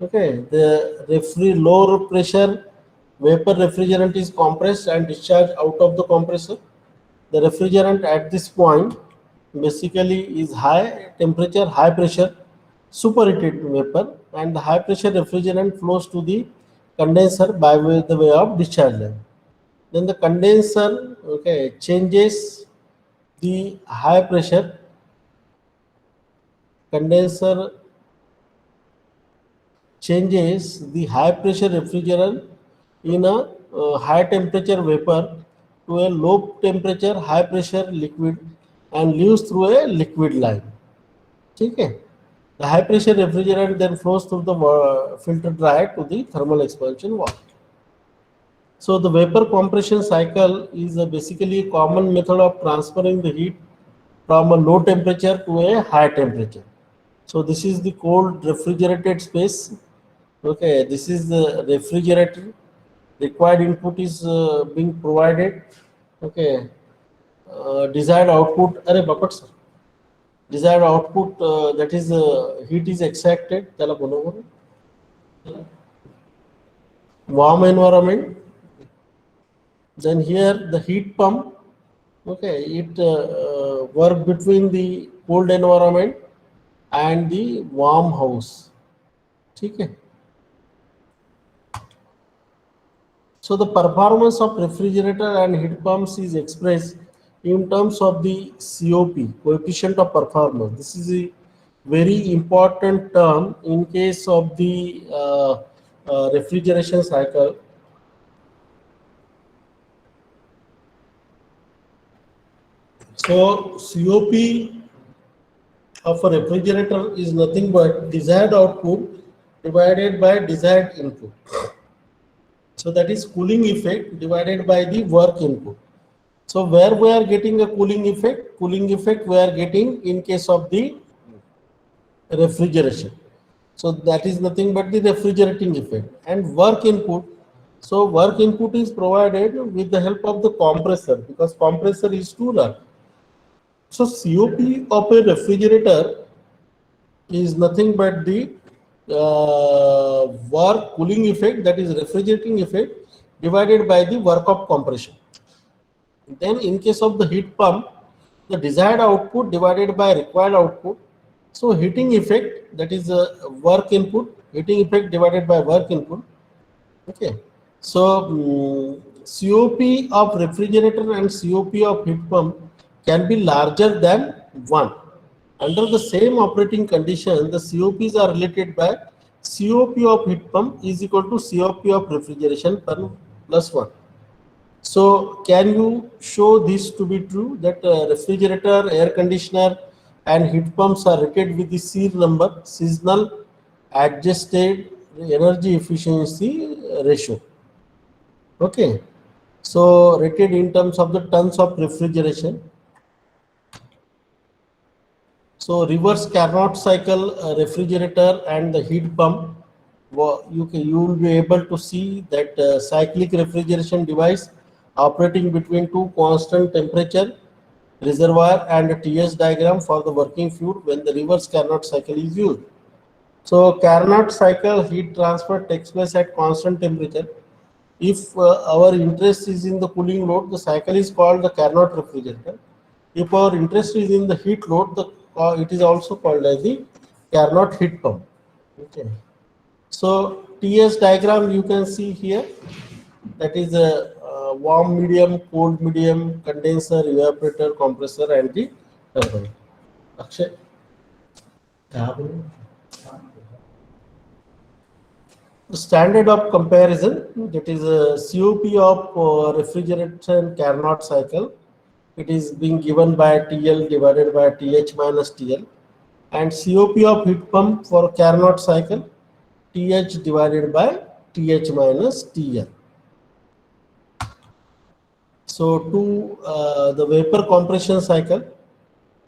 Okay, the low pressure vapor refrigerant is compressed and discharged out of the compressor. The refrigerant at this point basically is high temperature, high pressure, superheated vapor, and the high pressure refrigerant flows to the condenser by the way of discharge line. Then the condenser, okay, changes the high pressure condenser changes the high pressure refrigerant in a high temperature vapor to a low temperature high pressure liquid and leaves through a liquid line. ठीक है? The high pressure refrigerant then flows through the filter dryer to the thermal expansion valve. So the vapor compression cycle is basically a common method of transferring the heat from a low temperature to a high temperature. So this is the cold refrigerated space. Okay, this is the refrigerator. Required input is being provided. Okay, desired output. अरे Bapat sir. Desired output that is heat is extracted. त्याला बोलो warm environment. Then here the heat pump. Okay, it work between the cold environment and the warm house. ठीक है? So the performance of refrigerator and heat pumps is expressed in terms of the COP, coefficient of performance. This is a very important term in case of the refrigeration cycle. So COP of a refrigerator is nothing but desired output divided by desired input. So that is cooling effect divided by the work input. So where we are getting a cooling effect we are getting in case of the refrigeration. So that is nothing but the refrigerating effect. And work input. So work input is provided with the help of the compressor because compressor is to run. So COP of a refrigerator is nothing but the work cooling effect, that is refrigerating effect, divided by the work of compression. Then in case of the heat pump, the desired output divided by required output. So heating effect, that is work input, heating effect divided by work input. Okay. So COP of refrigerator and COP of heat pump can be larger than 1. Under the same operating condition, the COPs are related by COP of heat pump is equal to COP of refrigeration plus 1. So can you show this to be true, that refrigerator, air conditioner and heat pumps are rated with the SEER number, seasonal adjusted energy efficiency ratio. Okay. So rated in terms of the tons of refrigeration. So reverse Carnot cycle refrigerator and the heat pump, you will be able to see that cyclic refrigeration device operating between two constant temperature reservoir and a TS diagram for the working fluid when the reverse Carnot cycle is used. So Carnot cycle heat transfer takes place at constant temperature. If our interest is in the cooling load, the cycle is called the Carnot refrigerator. If our interest is in the heat load, it is also called as the Carnot heat pump. Okay. So TS diagram you can see here. That is a warm medium, cold medium, condenser, evaporator, compressor, and the turbine. Akshay. Standard of comparison, that is a COP of refrigeration Carnot cycle. It is being given by TL divided by TH minus TL, and COP of heat pump for Carnot cycle, TH divided by TH minus TL. So to the vapor compression cycle,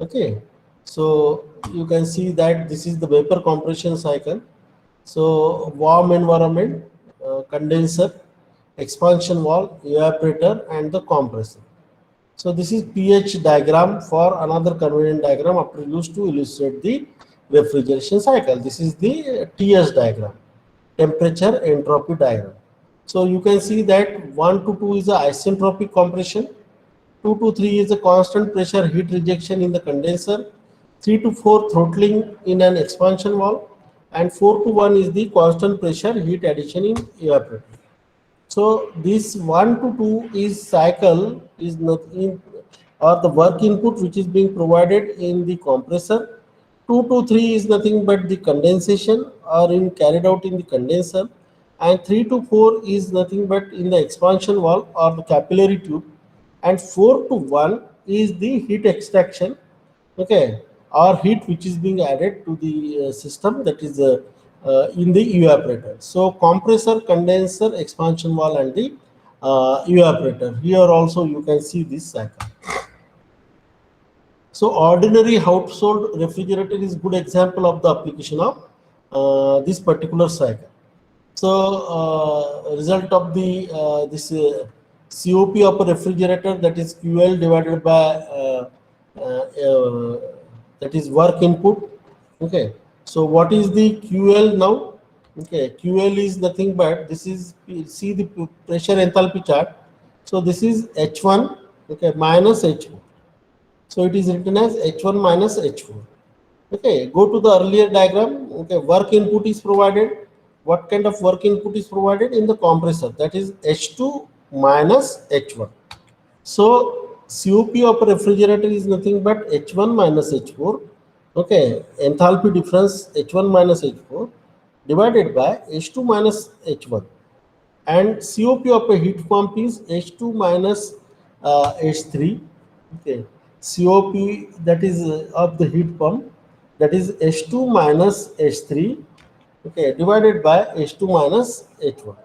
okay, so you can see that this is the vapor compression cycle. So warm environment, condenser, expansion valve, evaporator, and the compressor. So this is pH diagram for another convenient diagram used to illustrate the refrigeration cycle. This is the TS diagram, temperature entropy diagram. So you can see that 1 to 2 is a isentropic compression, 2 to 3 is a constant pressure heat rejection in the condenser, 3 to 4 throttling in an expansion valve, and 4 to 1 is the constant pressure heat addition in evaporator. So this 1 to 2 is cycle is not in or the work input which is being provided in the compressor. 2 to 3 is nothing but the condensation or in carried out in the condenser, and 3 to 4 is nothing but in the expansion valve or the capillary tube, and 4 to 1 is the heat extraction, okay, or heat which is being added to the system, that is in the evaporator. So compressor, condenser, expansion valve, and the evaporator. Here also you can see this cycle. So ordinary household refrigerator is good example of the application of this particular cycle. So result of the this COP of a refrigerator, that is QL divided by that is work input. Okay. So what is the QL now? Okay, QL is nothing but this is, see the pressure enthalpy chart. So this is H1, okay, minus H4. So it is written as H1 minus H4. Okay, go to the earlier diagram. Okay, work input is provided. What kind of work input is provided in the compressor? That is H2 minus H1. So COP of a refrigerator is nothing but H1 minus H4. Okay, enthalpy difference H1 minus H4 divided by H2 minus H1. And COP of a heat pump is H2 minus H3. Okay, COP, that is of the heat pump, that is H2 minus H3, okay, divided by H2 minus H1.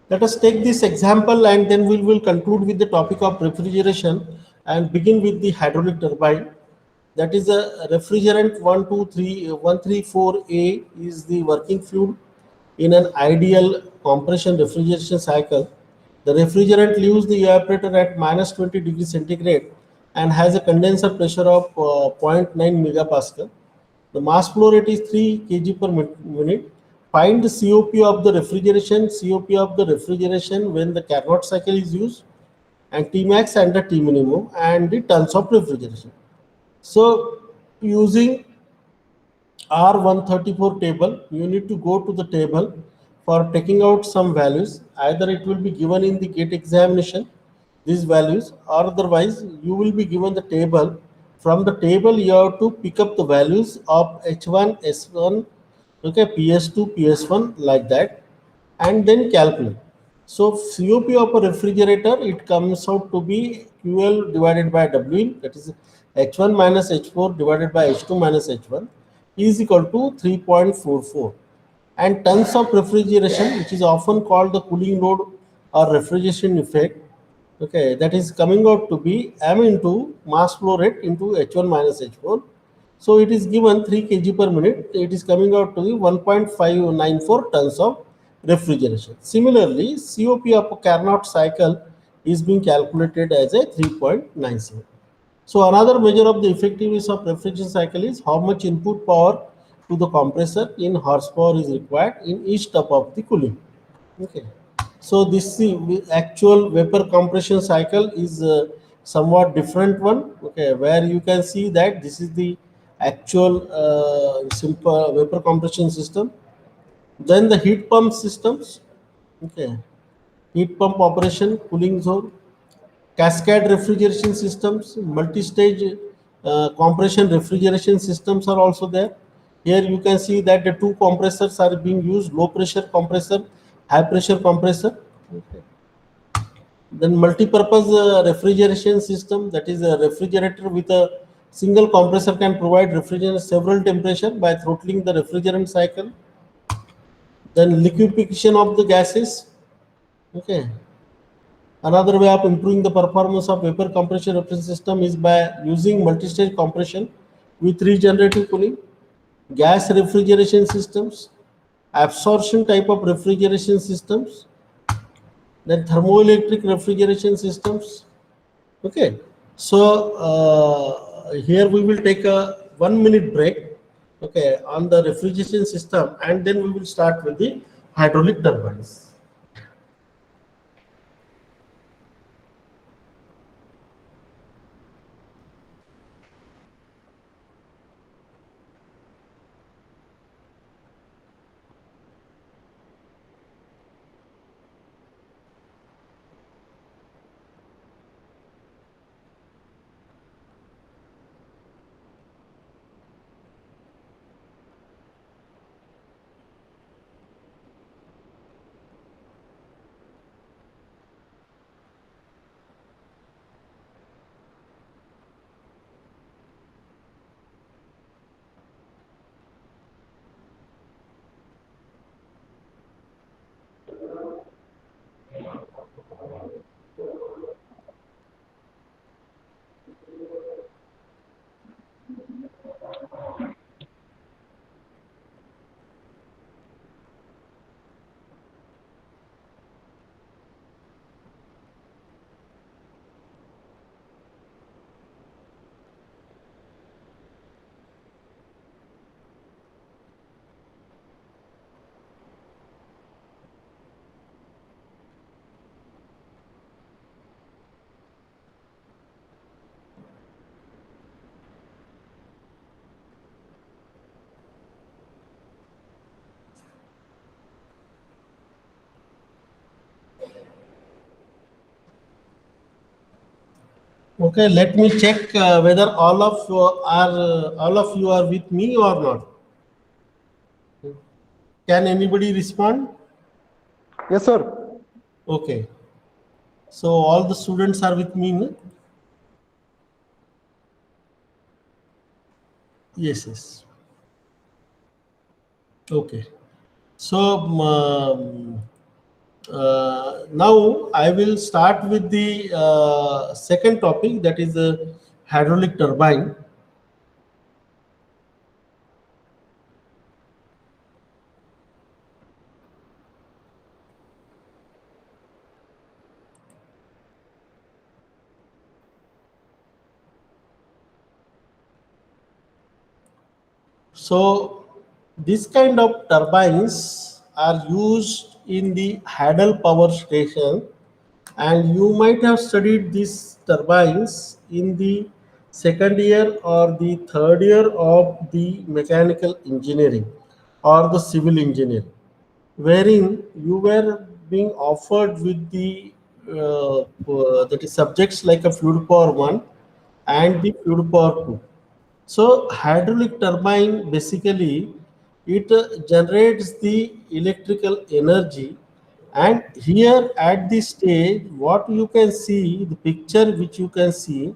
Let us take this example and then we will conclude with the topic of refrigeration and begin with the hydraulic turbine. That is a refrigerant 134A is the working fluid in an ideal compression refrigeration cycle. The refrigerant leaves the evaporator at minus 20 degrees centigrade and has a condenser pressure of 0.9 megapascal. The mass flow rate is 3 kg per minute. Find the COP of the refrigeration, COP of the refrigeration when the Carnot cycle is used, and Tmax and the T minimum, and the tons of refrigeration. So using R134 table, you need to go to the table for taking out some values. Either it will be given in the gate examination, these values, or otherwise you will be given the table. From the table you have to pick up the values of H1, S1, okay, PS2, PS1, like that, and then calculate. So COP of a refrigerator, it comes out to be QL divided by WL, that is H1 minus H4 divided by H2 minus H1, is equal to 3.44. And tons of refrigeration, which is often called the cooling load or refrigeration effect, okay, that is coming out to be M into mass flow rate into H1 minus H4. So it is given 3 kg per minute. It is coming out to be 1.594 tons of refrigeration. Similarly, COP of a Carnot cycle is being calculated as a 3.97. So another measure of the effectiveness of refrigeration cycle is how much input power to the compressor in horsepower is required in each step of the cooling. Okay. So this actual vapor compression cycle is somewhat different one. Okay, where you can see that this is the actual simple vapor compression system. Then the heat pump systems. Okay, heat pump operation, cooling zone, cascade refrigeration systems, multi-stage compression refrigeration systems are also there. Here you can see that the two compressors are being used: low pressure compressor, high pressure compressor. Okay. Then multi-purpose refrigeration system, that is a refrigerator with a single compressor can provide refrigerant several temperature by throttling the refrigerant cycle. Then liquefaction of the gases. Okay. Another way of improving the performance of vapor compression refrigeration system is by using multi-stage compression with regenerative cooling, gas refrigeration systems, absorption type of refrigeration systems, then thermoelectric refrigeration systems. Okay, so here we will take a 1 minute break, okay, on the refrigeration system, and then we will start with the hydraulic turbines. Okay, let me check whether all of you are with me or not. Can anybody respond? Yes, sir. Okay, so all the students are with me. No? Yes, yes. Okay. So now I will start with the second topic, that is the hydraulic turbine. So this kind of turbines are used in the Hadal power station, and you might have studied these turbines in the second year or the third year of the mechanical engineering or the civil engineering, wherein you were being offered with the that is subjects like a fluid power 1 and the fluid power 2. So hydraulic turbine basically it generates the electrical energy, and here at this stage what you can see, the picture which you can see,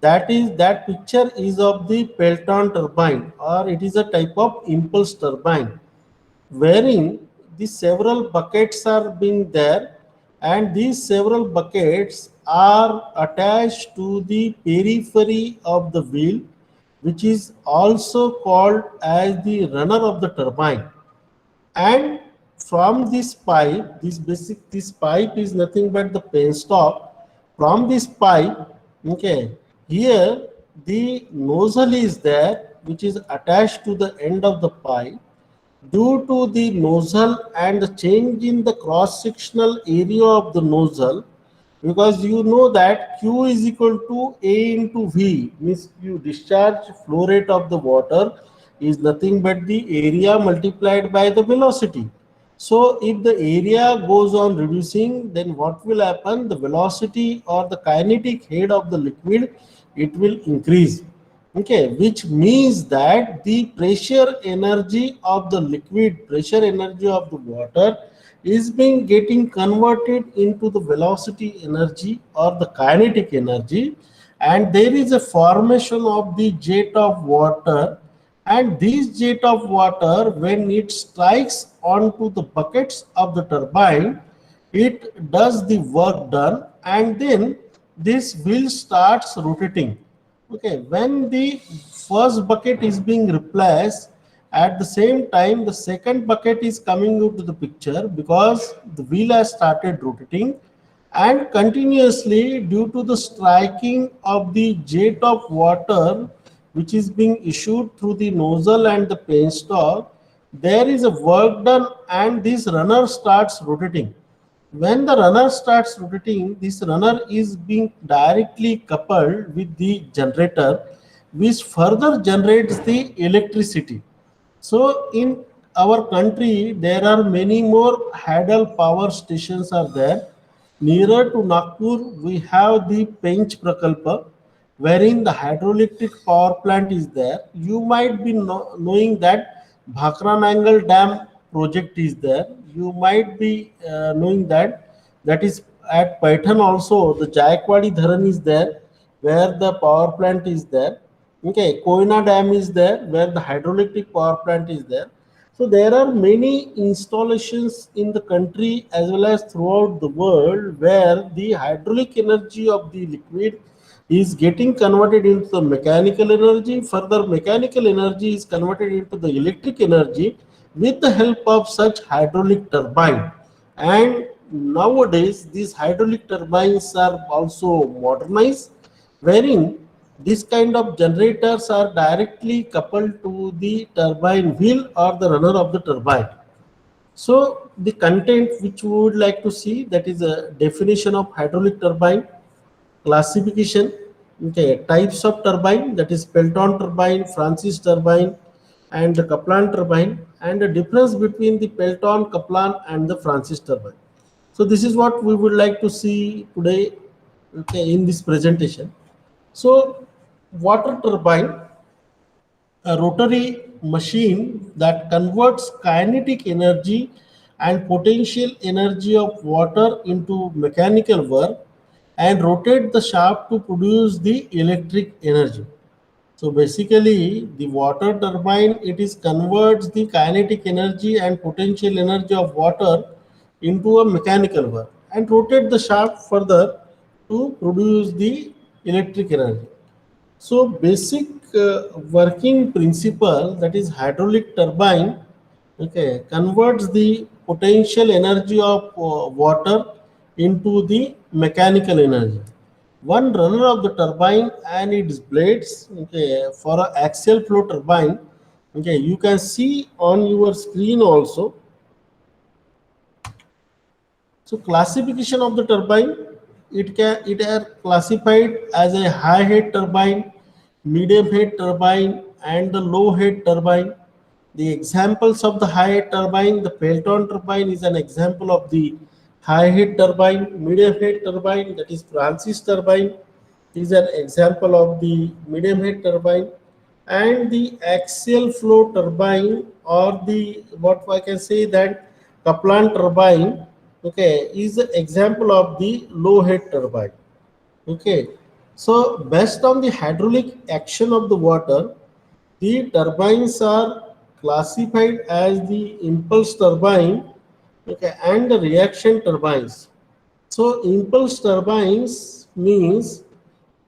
that picture is of the Pelton turbine, or it is a type of impulse turbine, wherein the several buckets are being there, and these several buckets are attached to the periphery of the wheel, which is also called as the runner of the turbine. And from this pipe is nothing but the penstock. From this pipe, okay, here the nozzle is there, which is attached to the end of the pipe. Due to the nozzle and the change in the cross sectional area of the nozzle, because you know that Q is equal to A into V, means you discharge flow rate of the water is nothing but the area multiplied by the velocity. So if the area goes on reducing, then what will happen? The velocity or the kinetic head of the liquid, it will increase. Okay, which means that the pressure energy of the liquid, pressure energy of the water is being getting converted into the velocity energy or the kinetic energy, and there is a formation of the jet of water, and this jet of water, when it strikes onto the buckets of the turbine, it does the work done, and then this wheel starts rotating. Okay, when the first bucket is being replaced, at the same time the second bucket is coming into the picture, because the wheel has started rotating, and continuously due to the striking of the jet of water which is being issued through the nozzle and the penstock, there is a work done, and this runner starts rotating. When the runner starts rotating, this runner is being directly coupled with the generator, which further generates the electricity. So in our country, there are many more Hadal power stations are there. Nearer to Nagpur, we have the Pench Prakalpa, wherein the hydroelectric power plant is there. You might be knowing that Bhakranangal Dam project is there. You might be knowing that that is at Paitan also. The Jayakwadi Dharan is there, where the power plant is there. Okay, Koyna Dam is there, where the hydroelectric power plant is there. So there are many installations in the country as well as throughout the world where the hydraulic energy of the liquid is getting converted into the mechanical energy. Further, mechanical energy is converted into the electric energy with the help of such hydraulic turbine. And nowadays, these hydraulic turbines are also modernized, wherein this kind of generators are directly coupled to the turbine wheel or the runner of the turbine. So the content which we would like to see, that is a definition of hydraulic turbine, classification, okay, types of turbine, that is Pelton turbine, Francis turbine, and the Kaplan turbine, and the difference between the Pelton, Kaplan, and the Francis turbine. So this is what we would like to see today. okay, in this presentation. So water turbine, a rotary machine that converts kinetic energy and potential energy of water into mechanical work and rotate the shaft to produce the electric energy. So basically, the water turbine, it is converts the kinetic energy and potential energy of water into a mechanical work and rotate the shaft further to produce the electric energy. So basic working principle, that is hydraulic turbine, okay, converts the potential energy of water into the mechanical energy. One runner of the turbine and its blades, okay, for an axial flow turbine, okay, you can see on your screen also. So classification of the turbine, it are classified as a high head turbine, medium head turbine, and the low head turbine. The examples of the high head turbine, the Pelton turbine is an example of the high head turbine. Medium head turbine, that is Francis turbine, is an example of the medium head turbine. And the axial flow turbine, or the what I can say that Kaplan turbine, okay, is the example of the low head turbine. Okay, so based on the hydraulic action of the water, the turbines are classified as the impulse turbine, okay, and the reaction turbines. So impulse turbines means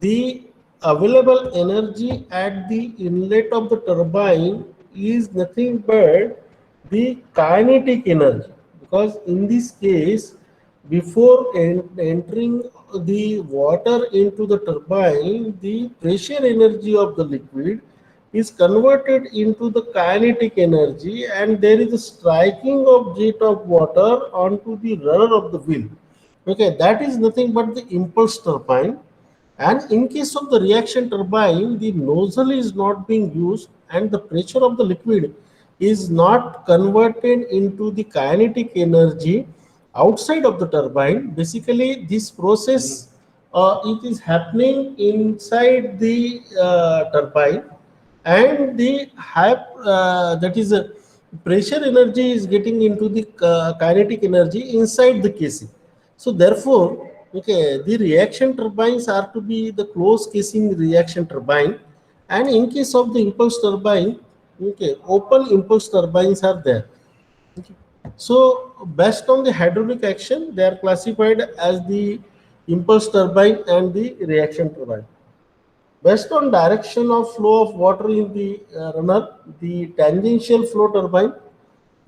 the available energy at the inlet of the turbine is nothing but the kinetic energy, because in this case, before entering the water into the turbine, the pressure energy of the liquid is converted into the kinetic energy, and there is a striking of jet of water onto the rudder of the wheel. Okay, that is nothing but the impulse turbine. And in case of the reaction turbine, the nozzle is not being used and the pressure of the liquid is not converted into the kinetic energy outside of the turbine. Basically, this process, it is happening inside the turbine, and the high, that is pressure energy is getting into the kinetic energy inside the casing. So therefore, okay, the reaction turbines are to be the closed casing reaction turbine, and in case of the impulse turbine, okay, open impulse turbines are there. Okay. So based on the hydraulic action, they are classified as the impulse turbine and the reaction turbine. Based on direction of flow of water in the runner, the tangential flow turbine,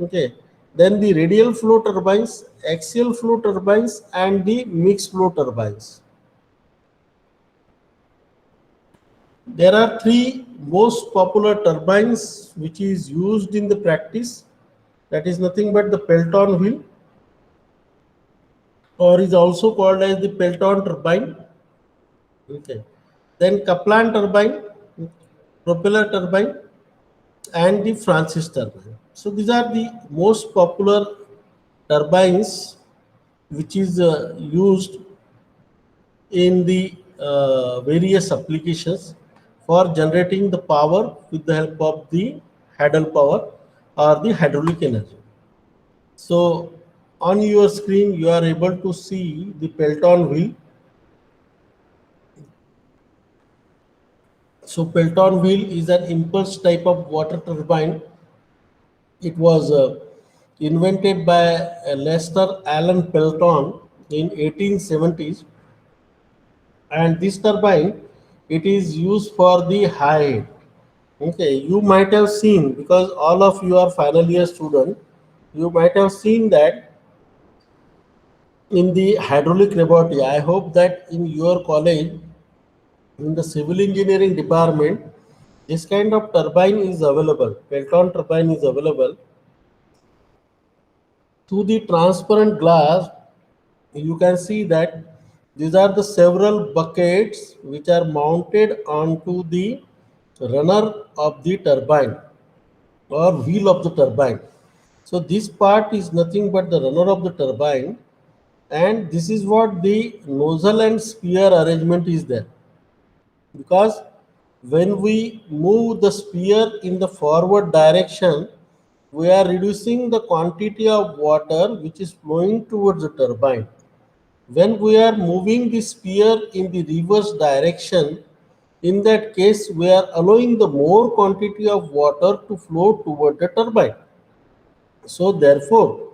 okay, then the radial flow turbines, axial flow turbines, and the mixed flow turbines. There are three most popular turbines which is used in the practice. That is nothing but the Pelton wheel, or is also called as the Pelton turbine. Okay. Then Kaplan turbine, propeller turbine, and the Francis turbine. So these are the most popular turbines which is used in the various applications for generating the power with the help of the hydel power or the hydraulic energy. So on your screen you are able to see the Pelton wheel. So Pelton wheel is an impulse type of water turbine. It was invented by Lester Allen Pelton in 1870s, and this turbine, it is used for the high head. Okay, you might have seen, because all of you are final year student, you might have seen that in the hydraulic laboratory. I hope that in your college, in the civil engineering department, this kind of turbine is available. Pelton turbine is available. Through the transparent glass, you can see that these are the several buckets which are mounted onto the runner of the turbine or wheel of the turbine. So this part is nothing but the runner of the turbine, and this is what the nozzle and spear arrangement is there. Because when we move the spear in the forward direction, we are reducing the quantity of water which is flowing towards the turbine. When we are moving the spear in the reverse direction, in that case we are allowing the more quantity of water to flow toward the turbine. So therefore,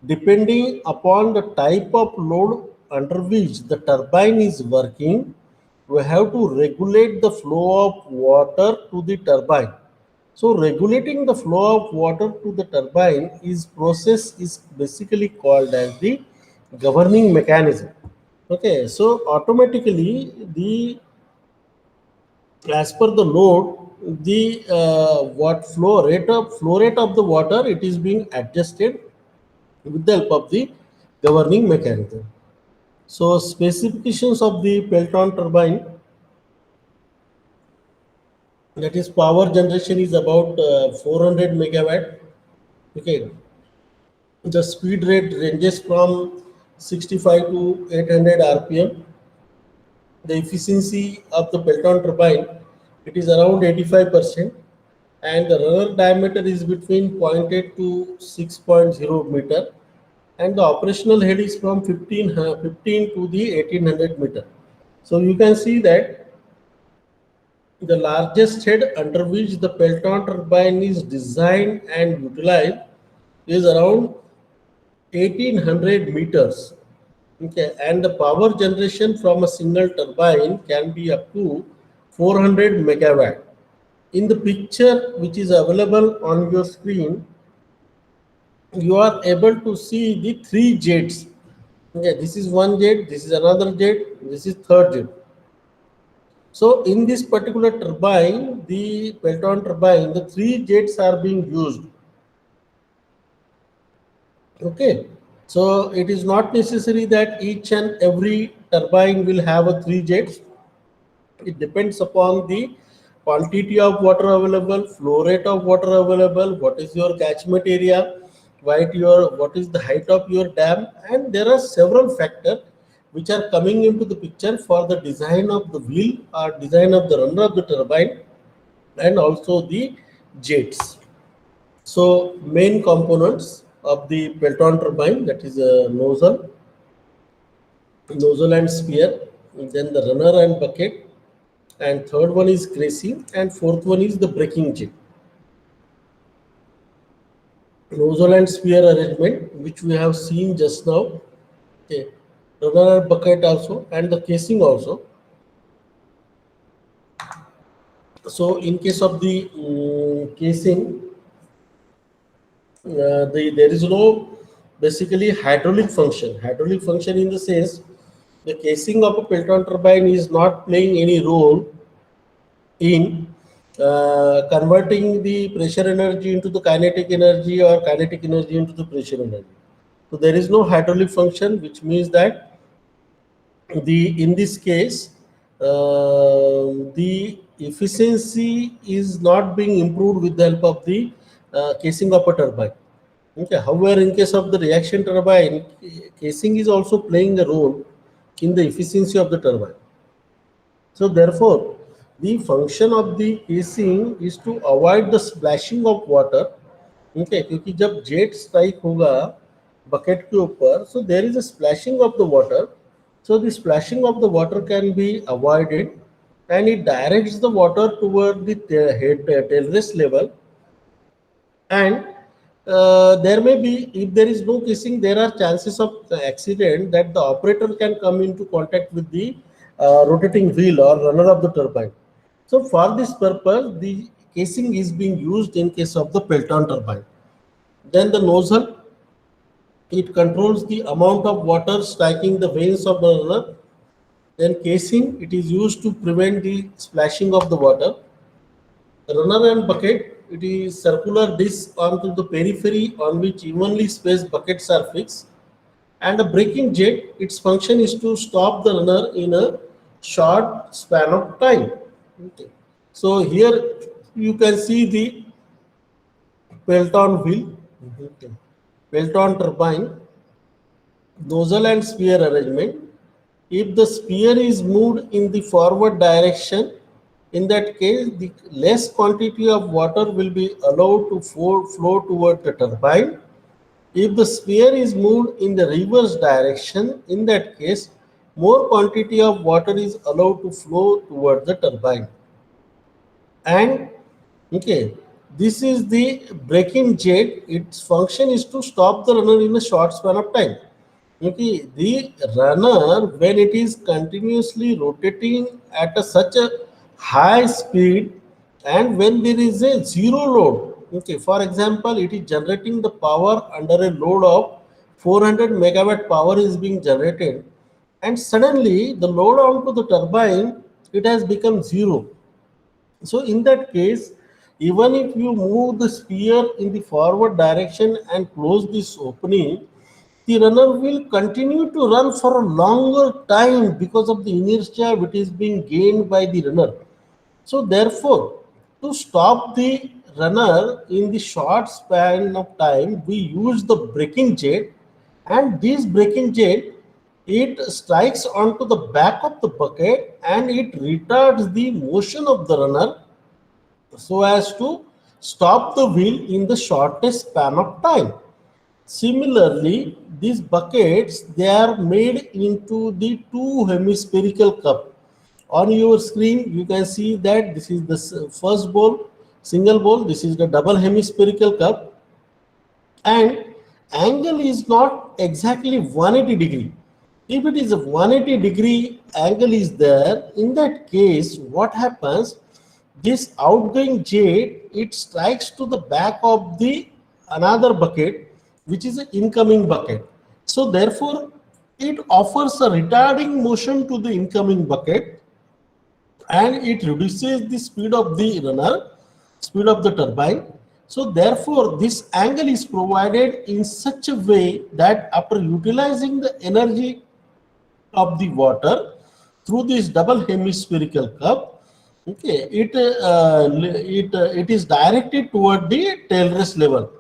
depending upon the type of load under which the turbine is working, we have to regulate the flow of water to the turbine. So regulating the flow of water to the turbine is process is basically called as the governing mechanism. Okay, so automatically the as per the load, the what flow rate of the water, it is being adjusted with the help of the governing mechanism. So specifications of the Pelton turbine, that is power generation is about 400 megawatt. Okay, the speed rate ranges from 65 to 800 rpm. The efficiency of the Pelton turbine, it is around 85%, and the runner diameter is between zero point 0.8 to 6.0 meter, and the operational head is from 15 to the 1800 meter. So you can see that the largest head under which the Pelton turbine is designed and utilized is around 1800 meters. Okay, and the power generation from a single turbine can be up to 400 megawatt. In the picture which is available on your screen, you are able to see the three jets. Okay, this is one jet, this is another jet, this is third jet. So in this particular turbine, the Pelton turbine, the three jets are being used. Okay, so it is not necessary that each and every turbine will have a three jets. It depends upon the quantity of water available, flow rate of water available, what is your catchment area, what is the height of your dam, and there are several factors which are coming into the picture for the design of the wheel or design of the runner of the turbine, and also the jets. So main components of the Pelton turbine, that is a nozzle and spear, and then the runner and bucket, and third one is crescent, and fourth one is the braking jet. Nozzle and spear arrangement, which we have seen just now. Okay, runner and bucket also, and the casing also. So in case of the casing, there is no basically hydraulic function. Hydraulic function in the sense the casing of a Pelton turbine is not playing any role in converting the pressure energy into the kinetic energy or kinetic energy into the pressure energy. So there is no hydraulic function, which means that in this case the efficiency is not being improved with the help of the casing of a turbine. Okay. However, in case of the reaction turbine, casing is also playing a role in the efficiency of the turbine. So therefore, the function of the casing is to avoid the splashing of water. Okay, क्योंकि जब jet strike होगा bucket के ऊपर, so there is a splashing of the water. So the splashing of the water can be avoided, and it directs the water toward the tail rest level. And there may be, if there is no casing, there are chances of accident that the operator can come into contact with the rotating wheel or runner of the turbine. So for this purpose, the casing is being used in case of the Pelton turbine. Then the nozzle, it controls the amount of water striking the vanes of the runner. Then casing, it is used to prevent the splashing of the water. Runner and bucket, it is circular disc onto the periphery on which evenly spaced buckets are fixed. And a braking jet, its function is to stop the runner in a short span of time. Okay. So here you can see the Pelton wheel, okay, Pelton turbine, nozzle and sphere arrangement. If the sphere is moved in the forward direction, in that case, the less quantity of water will be allowed to flow toward the turbine. If the sphere is moved in the reverse direction, in that case, more quantity of water is allowed to flow toward the turbine. And okay, this is the braking jet. Its function is to stop the runner in a short span of time. Okay, the runner, when it is continuously rotating at such a high speed, and when there is a zero load, okay, for example, it is generating the power under a load of 400 megawatt power is being generated, and suddenly the load onto the turbine, it has become zero. So in that case, even if you move the sphere in the forward direction and close this opening, the runner will continue to run for a longer time because of the inertia which is being gained by the runner. So therefore, to stop the runner in the short span of time, we use the braking jet, and this braking jet, it strikes onto the back of the bucket and it retards the motion of the runner so as to stop the wheel in the shortest span of time. Similarly, these buckets, they are made into the two hemispherical cup. On your screen, you can see that this is the first bowl, single bowl. This is the double hemispherical cup, and angle is not exactly 180 degree. If it is a 180 degree angle is there, in that case, what happens? This outgoing jet, it strikes to the back of the another bucket, which is an incoming bucket. So therefore, it offers a retarding motion to the incoming bucket, and it reduces the speed of the runner, speed of the turbine. So therefore, this angle is provided in such a way that after utilizing the energy of the water through this double hemispherical cup, okay, it is directed toward the tail race level,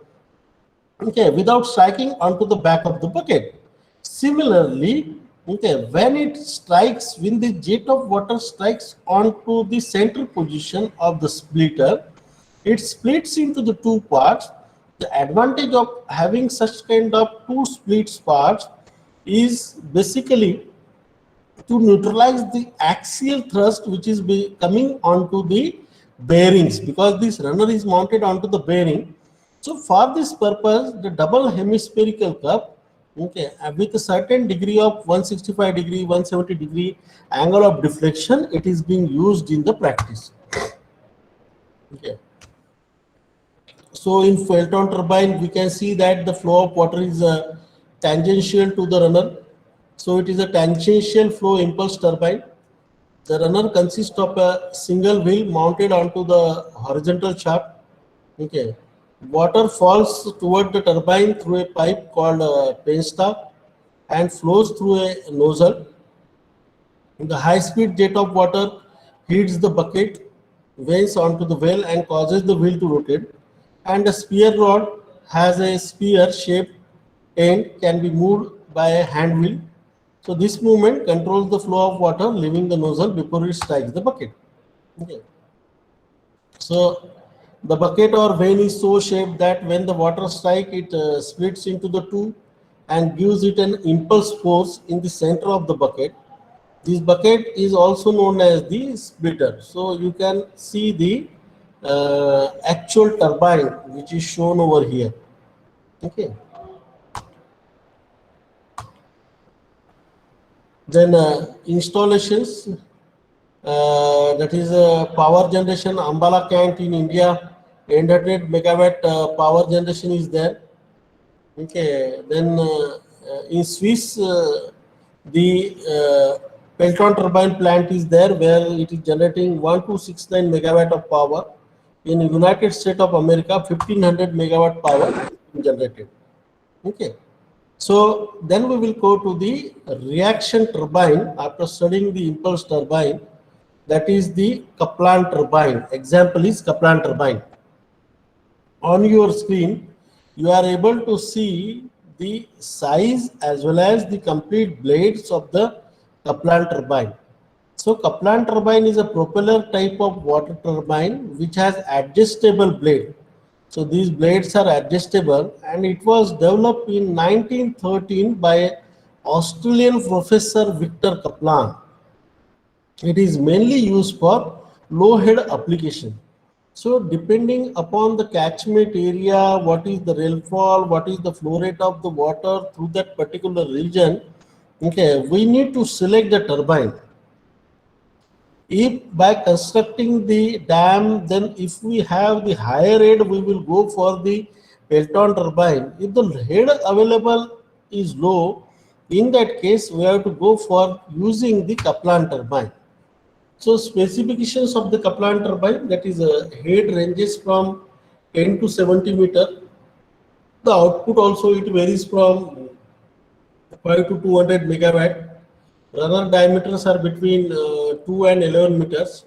okay, without striking onto the back of the bucket. Similarly, okay, when the jet of water strikes onto the center position of the splitter, it splits into the two parts. The advantage of having such kind of two splits parts is basically to neutralize the axial thrust which is coming onto the bearings, because this runner is mounted onto the bearing. So for this purpose, the double hemispherical cup, okay, with a certain degree of 165 degree, 170 degree angle of deflection, it is being used in the practice. Okay. So in Felton turbine, we can see that the flow of water is tangential to the runner. So it is a tangential flow impulse turbine. The runner consists of a single wheel mounted onto the horizontal shaft. Okay. Water falls toward the turbine through a pipe called a penstock and flows through a nozzle. The high-speed jet of water hits the bucket, vanes onto the well and causes the wheel to rotate. And a spear rod has a spear-shaped end, can be moved by a hand wheel. So this movement controls the flow of water leaving the nozzle before it strikes the bucket. Okay. So the bucket or vane is so shaped that when the water strikes, it splits into the two and gives it an impulse force in the center of the bucket. This bucket is also known as the splitter. So you can see the actual turbine which is shown over here. Okay. Then installations, that is power generation, Ambala Kant in India, 800 megawatt power generation is there. Okay, then in Swiss, the Pelton turbine plant is there where it is generating 1269 megawatt of power. In United States of America, 1500 megawatt power is generated. Okay. So then we will go to the reaction turbine after studying the impulse turbine, that is the Kaplan turbine. Example is Kaplan turbine. On your screen, you are able to see the size as well as the complete blades of the Kaplan turbine. So Kaplan turbine is a propeller type of water turbine which has adjustable blade. So these blades are adjustable, and it was developed in 1913 by Australian professor Victor Kaplan. It is mainly used for low head application. So depending upon the catchment area, what is the rainfall, what is the flow rate of the water through that particular region, okay, we need to select the turbine. If by constructing the dam, then if we have the higher head, we will go for the Pelton turbine. If the head available is low, in that case, we have to go for using the Kaplan turbine. So specifications of the Kaplan turbine, that is a head ranges from 10 to 70 meter. The output also it varies from 5 to 200 megawatt. Runner diameters are between 2 and 11 meters,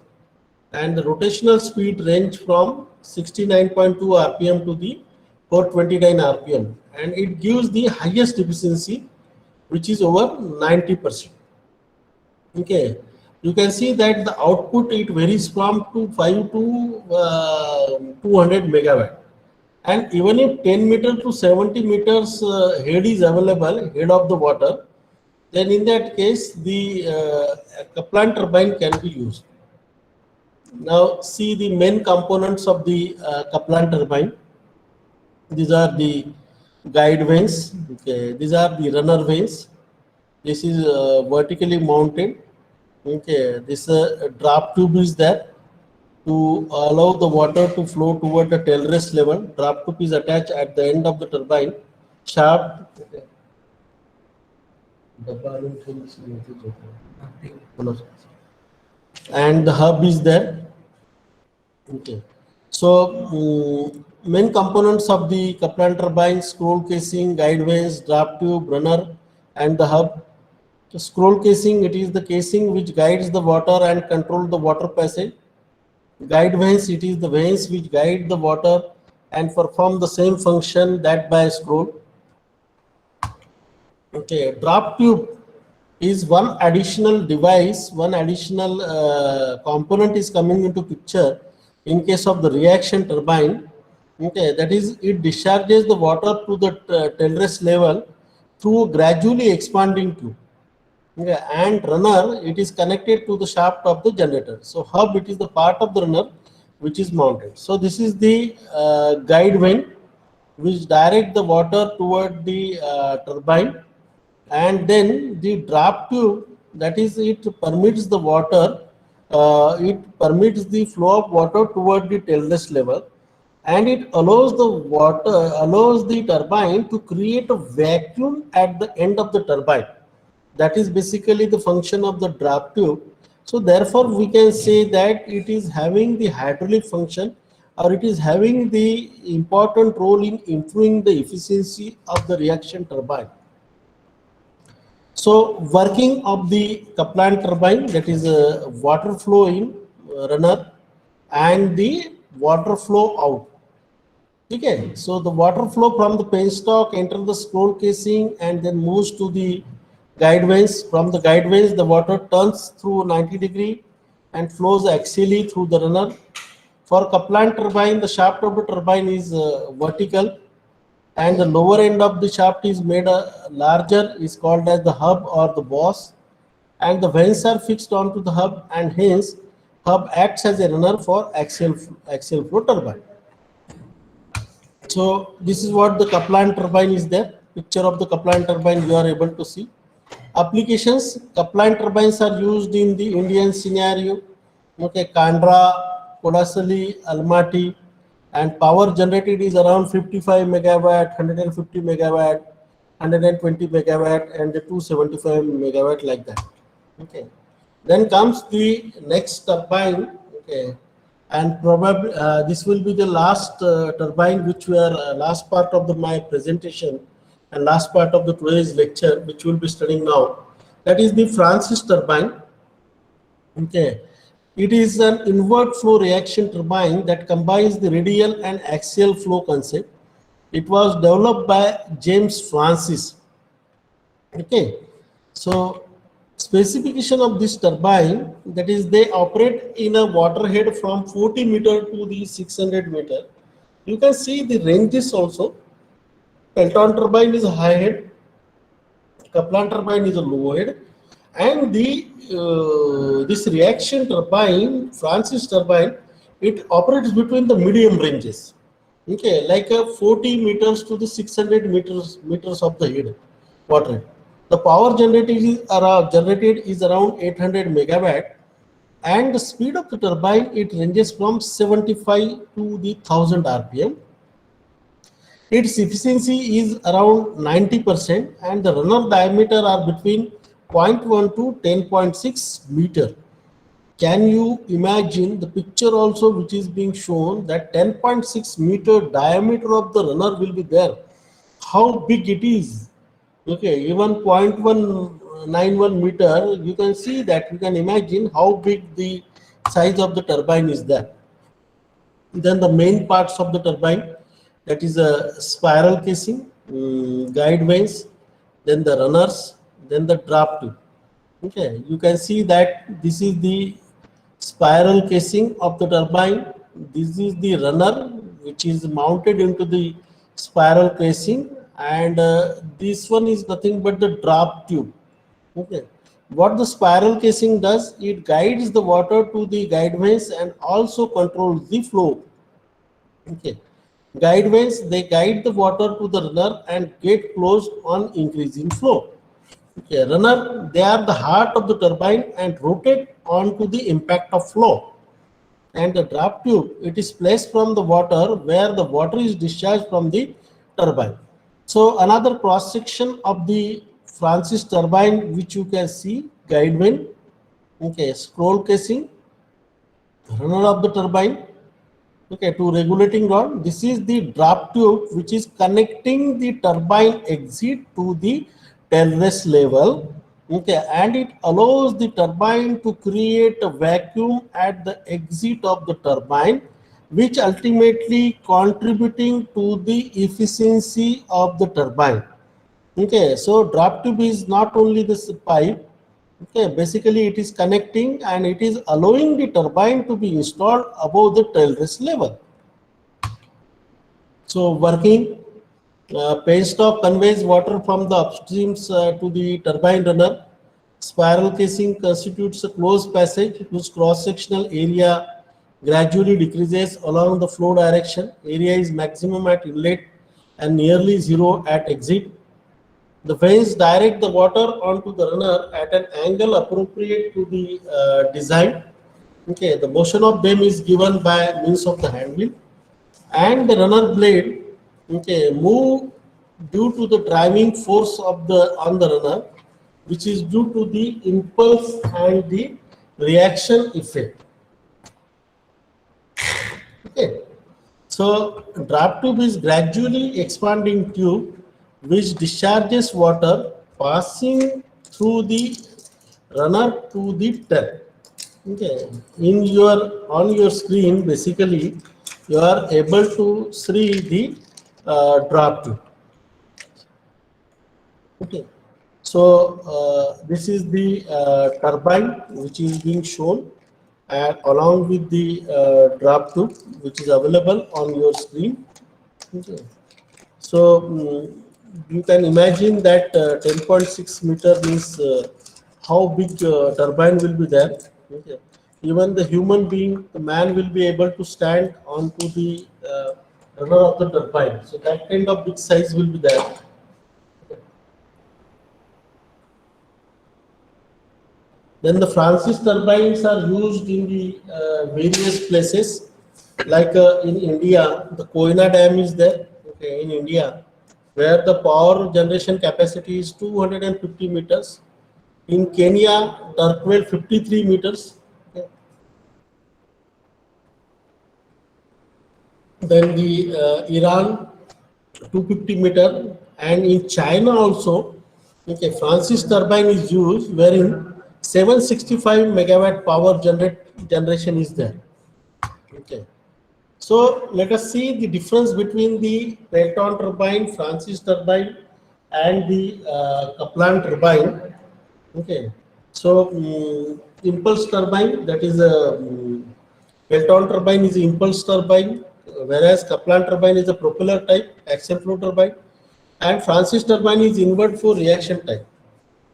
and the rotational speed range from 69.2 rpm to the 429 rpm, and it gives the highest efficiency, which is over 90%. Okay, you can see that the output it varies from 5 to 200 megawatt, and even if 10 meter to 70 meters head is available, head of the water, then in that case the Kaplan turbine can be used. Now see the main components of the Kaplan turbine. These are the guide vanes. Okay, these are the runner vanes. This is vertically mounted. Okay, this draft tube is there to allow the water to flow toward the tail rest level. Draft tube is attached at the end of the turbine shaft. Okay. And the hub is there. Okay. So main components of the Kaplan turbine: scroll casing, guide vanes, draft tube, runner, and the hub. The scroll casing, it is the casing which guides the water and control the water passage. Guide vanes, it is the vanes which guide the water and perform the same function that by a scroll. Okay, draft tube is one additional device, one additional component is coming into picture in case of the reaction turbine. Okay, that is, it discharges the water to the tail rest level through gradually expanding tube. Okay, and runner, it is connected to the shaft of the generator. So hub, it is the part of the runner which is mounted. So this is the guide vane which direct the water toward the turbine, and then the draft tube, that is, it permits the water, it permits the flow of water toward the tail rest level, and it allows the turbine to create a vacuum at the end of the turbine. That is basically the function of the draft tube. So therefore we can say that it is having the hydraulic function, or it is having the important role in improving the efficiency of the reaction turbine. So working of the Kaplan turbine, that is a water flow in runner and the water flow out. Okay, so the water flow from the penstock enter the scroll casing and then moves to the guide vanes. From the guide vanes, the water turns through 90-degree and flows axially through the runner. For Kaplan turbine, the shaft of the turbine is vertical, and the lower end of the shaft is made larger, is called as the hub or the boss, and the vanes are fixed onto the hub, and hence hub acts as a runner for axial flow turbine. So this is what the Kaplan turbine is there. Picture of the Kaplan turbine you are able to see. Applications: Kaplan turbines are used in the Indian scenario. Okay, Kandra, Kodasali, Almaty, and power generated is around 55 megawatt, 150 megawatt, 120 megawatt, and 275 megawatt, like that. Okay. Then comes the next turbine. Okay, and probably this will be the last turbine, which were last part of my presentation and last part of the today's lecture, which we'll be studying now. That is the Francis turbine. Okay, it is an invert flow reaction turbine that combines the radial and axial flow concept. It was developed by James Francis. Okay, so specification of this turbine, that is they operate in a water head from 40 meter to the 600 meter. You can see the ranges also. Pelton turbine is a high head, Kaplan turbine is a low head, and the this reaction turbine, Francis turbine, it operates between the medium ranges. Okay, like a 40 meters to the 600 meters of the head water head. The power generated is around 800 megawatt, and the speed of the turbine, it ranges from 75 to the 1000 rpm. Its efficiency is around 90%, and the runner diameter are between 0.1 to 10.6 meter. Can you imagine the picture also which is being shown, that 10.6 meter diameter of the runner will be there? How big it is? Okay, even 0.191 meter, you can see that, you can imagine how big the size of the turbine is there. Then the main parts of the turbine, that is a spiral casing, guide vanes, then the runners, then the draft tube. Okay, you can see that this is the spiral casing of the turbine. This is the runner which is mounted into the spiral casing, and this one is nothing but the draft tube. Okay, what the spiral casing does, it guides the water to the guide vanes and also controls the flow. Okay, guide vanes, they guide the water to the runner and get closed on increasing flow. Okay, runner, they are the heart of the turbine and rotate onto the impact of flow. And the draft tube, it is placed from the water where the water is discharged from the turbine. So another cross section of the Francis turbine, which you can see, guide vane, okay, scroll casing, runner of the turbine, okay, to regulating rod. This is the draft tube which is connecting the turbine exit to the tailrace level. Okay, and it allows the turbine to create a vacuum at the exit of the turbine, which ultimately contributing to the efficiency of the turbine. Okay, so draft tube is not only this pipe. Okay, basically it is connecting and it is allowing the turbine to be installed above the tailrace level. So working, penstock conveys water from the upstreams to the turbine runner. Spiral casing constitutes a closed passage whose cross-sectional area gradually decreases along the flow direction. Area is maximum at inlet and nearly zero at exit. The vanes direct the water onto the runner at an angle appropriate to the design. Okay, the motion of them is given by means of the hand wheel, and the runner blade, okay, move due to the driving force of the on the runner, which is due to the impulse and the reaction effect. Okay, so draft tube is gradually expanding tube which discharges water passing through the runner to the tail. Okay, in on your screen, basically you are able to see the draft tube. Okay, so this is the turbine which is being shown, and along with the draft tube which is available on your screen. Okay. So you can imagine that 10.6 meter means how big turbine will be there. Okay. Even the human being, the man, will be able to stand onto the runner of the turbine. So that kind of big size will be there. Then the Francis turbines are used in the various places, like in India, the Koina Dam is there, okay, in India, where the power generation capacity is 250 meters. In Kenya, Turkwell 53 meters. Okay. Then the Iran 250 meter, and in China also, okay, Francis turbine is used, wherein 765 megawatt power generation is there. Okay, So let us see the difference between the Pelton turbine, Francis turbine, and the Kaplan turbine. Okay. So impulse turbine, that is a Pelton turbine is an impulse turbine, whereas Kaplan turbine is a propeller type axial flow turbine, and Francis turbine is invert flow reaction type.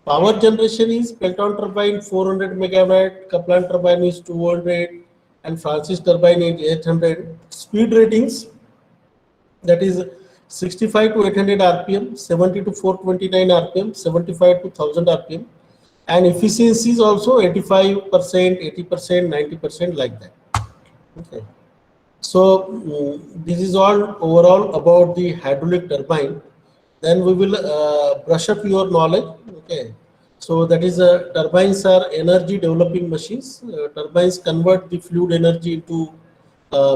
Power generation is Pelton turbine 400 megawatt, Kaplan turbine is 200, and Francis turbine is 800. Speed ratings, that is 65 to 800 rpm, 70 to 429 rpm, 75 to 1000 rpm, and efficiency is also 85%, 80%, 90%, like that. Okay. So this is all overall about the hydraulic turbine. Then we will brush up your knowledge. Okay. So that is turbines are energy developing machines. Turbines convert the fluid energy into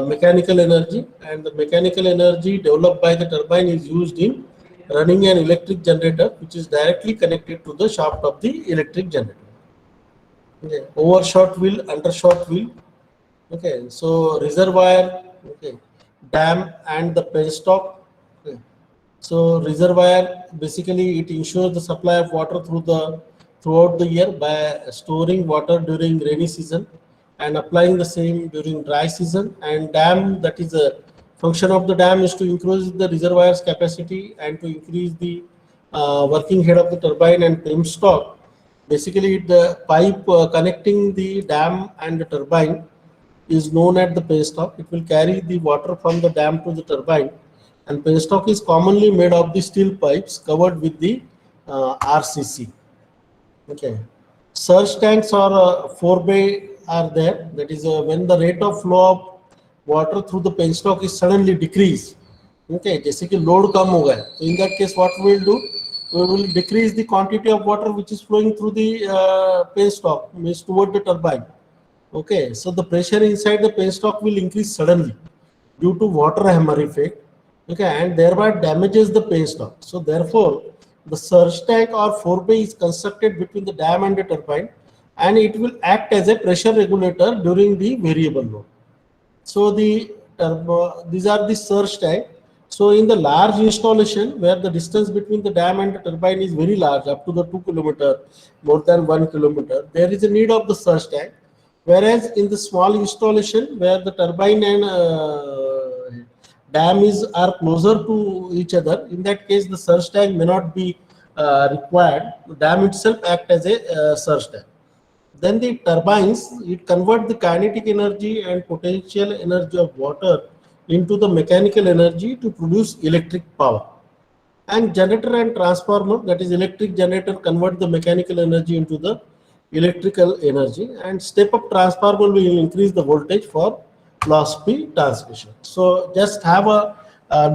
mechanical energy, and the mechanical energy developed by the turbine is used in running an electric generator, which is directly connected to the shaft of the electric generator. Okay. Overshot wheel, undershot wheel. Okay, so reservoir, okay, dam and the penstock. Okay. So reservoir, basically it ensures the supply of water throughout the year by storing water during rainy season and applying the same during dry season. And dam, that is a function of the dam is to increase the reservoir's capacity and to increase the working head of the turbine. And penstock, basically the pipe connecting the dam and the turbine is known as the penstock. It will carry the water from the dam to the turbine, and penstock is commonly made of the steel pipes covered with the RCC. Okay. Surge tanks or forebay are there. That is when the rate of flow of water through the penstock is suddenly decreased. Okay, जैसे कि load कम हो गया, so in that case what we will do, we will decrease the quantity of water which is flowing through the penstock, means toward the turbine. Okay, so the pressure inside the penstock will increase suddenly due to water hammer effect. Okay, and thereby damages the penstock. So therefore, the surge tank or forebay is constructed between the dam and the turbine, and it will act as a pressure regulator during the variable load. So these are the surge tank. So in the large installation where the distance between the dam and the turbine is very large, up to the 2 kilometer, more than 1 kilometer, there is a need of the surge tank. Whereas in the small installation where the turbine and dam are closer to each other, in that case the surge tank may not be required. The dam itself act as a surge tank. Then the turbines, it convert the kinetic energy and potential energy of water into the mechanical energy to produce electric power. And generator and transformer, that is electric generator, convert the mechanical energy into the electrical energy, and step up transformer will increase the voltage for loss free transmission. So just have a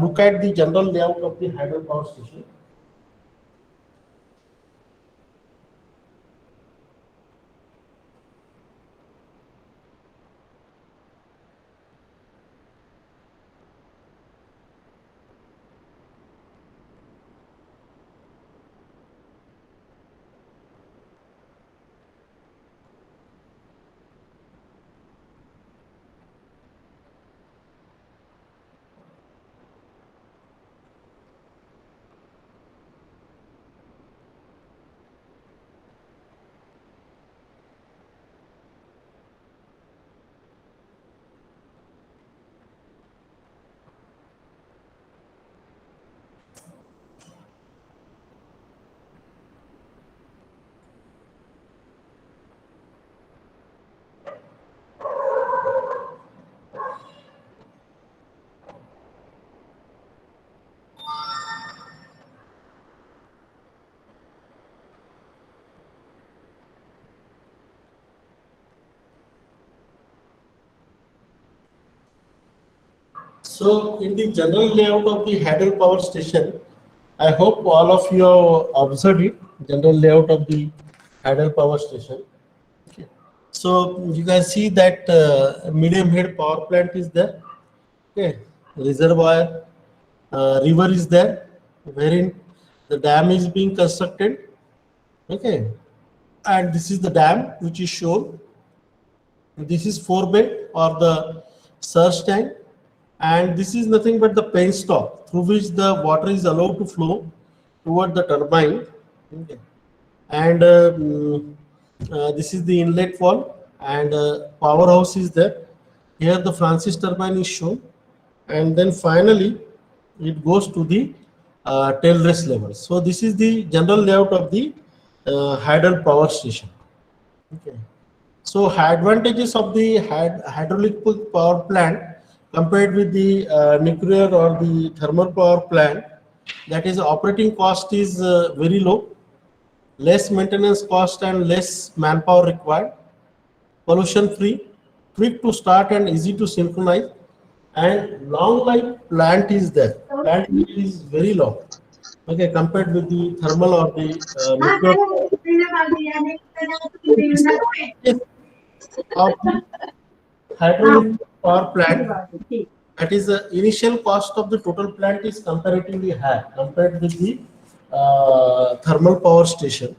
look at the general layout of the hydro power station. So in the general layout of the hydro power station, I hope all of you have observed it, general layout of the hydro power station. Okay. So you can see that medium head power plant is there. Okay. Reservoir, river is there, wherein the dam is being constructed. Okay. And this is the dam which is shown. This is forebay or the surge tank. and this is nothing but the penstock through which the water is allowed to flow toward the turbine. Okay. And this is the inlet valve, and powerhouse is there. Here the Francis turbine is shown, and then finally it goes to the tail race level. So this is the general layout of the hydel power station. Okay. So advantages of the hydraulic power plant compared with the nuclear or the thermal power plant, that is operating cost is very low, less maintenance cost and less manpower required, pollution free, quick to start and easy to synchronize, and long life plant is there. Plant is very long. Okay, compared with the thermal or the nuclear. Of the hydraulic power plant, that is the initial cost of the total plant is comparatively high compared with the thermal power station.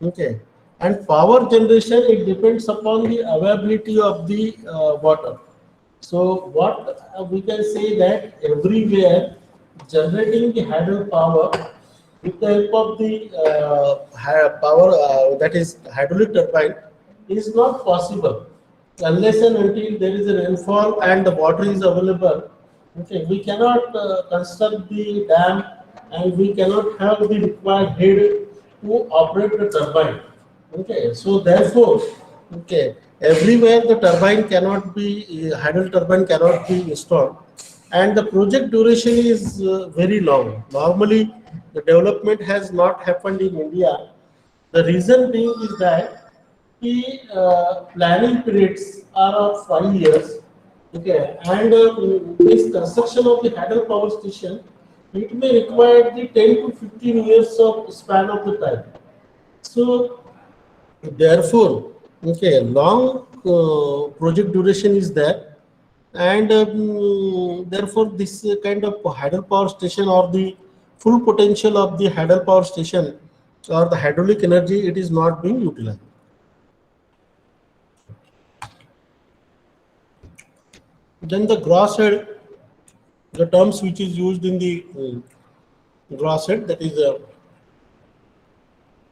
Okay, and power generation, it depends upon the availability of the water. So what we can say that everywhere generating the hydro power with the help of the power, that is hydraulic turbine, is not possible unless and until there is a rainfall and the water is available. Okay, we cannot construct the dam, and we cannot have the required head to operate the turbine. Okay, so therefore, okay, everywhere the turbine cannot be, hydro turbine cannot be installed, and the project duration is very long. Normally, the development has not happened in India. The reason being is that the planning periods are of 5 years. Okay, and this construction of the hydro power station, it may require the 10 to 15 years of span of the time. So therefore, okay, long project duration is there, and therefore this kind of hydropower station or the full potential of the hydropower station or the hydraulic energy, it is not being utilized. Then the gross head, the terms which is used in the gross head, that is the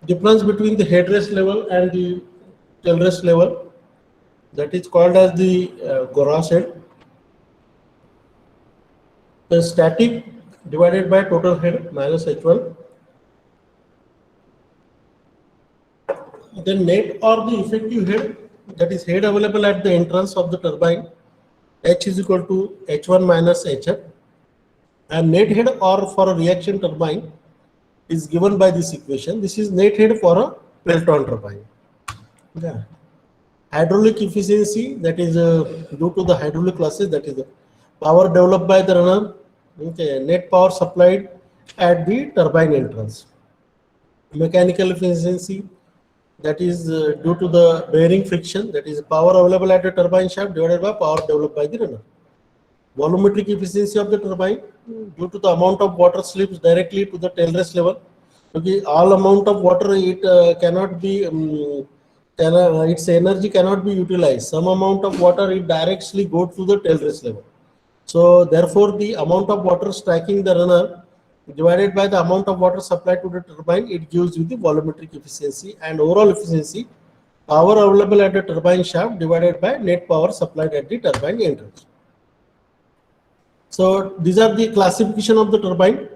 difference between the headrest level and the tailrest level, that is called as the gross head. The static divided by total head minus H1. Then net or the effective head, that is head available at the entrance of the turbine, H is equal to H1 minus HF, and net head or for a reaction turbine is given by this equation. This is net head for a Pelton turbine. Yeah. Hydraulic efficiency, that is due to the hydraulic losses, that is the power developed by the runner. Okay, net power supplied at the turbine entrance. Mechanical efficiency, that is due to the bearing friction, that is power available at the turbine shaft divided by power developed by the runner. Volumetric efficiency of the turbine, due to the amount of water slips directly to the tailrest level. Okay, all amount of water, it cannot be its energy cannot be utilized. Some amount of water, it directly goes to the tailrest level. So therefore, the amount of water striking the runner divided by the amount of water supplied to the turbine, it gives you the volumetric efficiency. And overall efficiency, power available at the turbine shaft divided by net power supplied at the turbine entrance. So these are the classification of the turbine,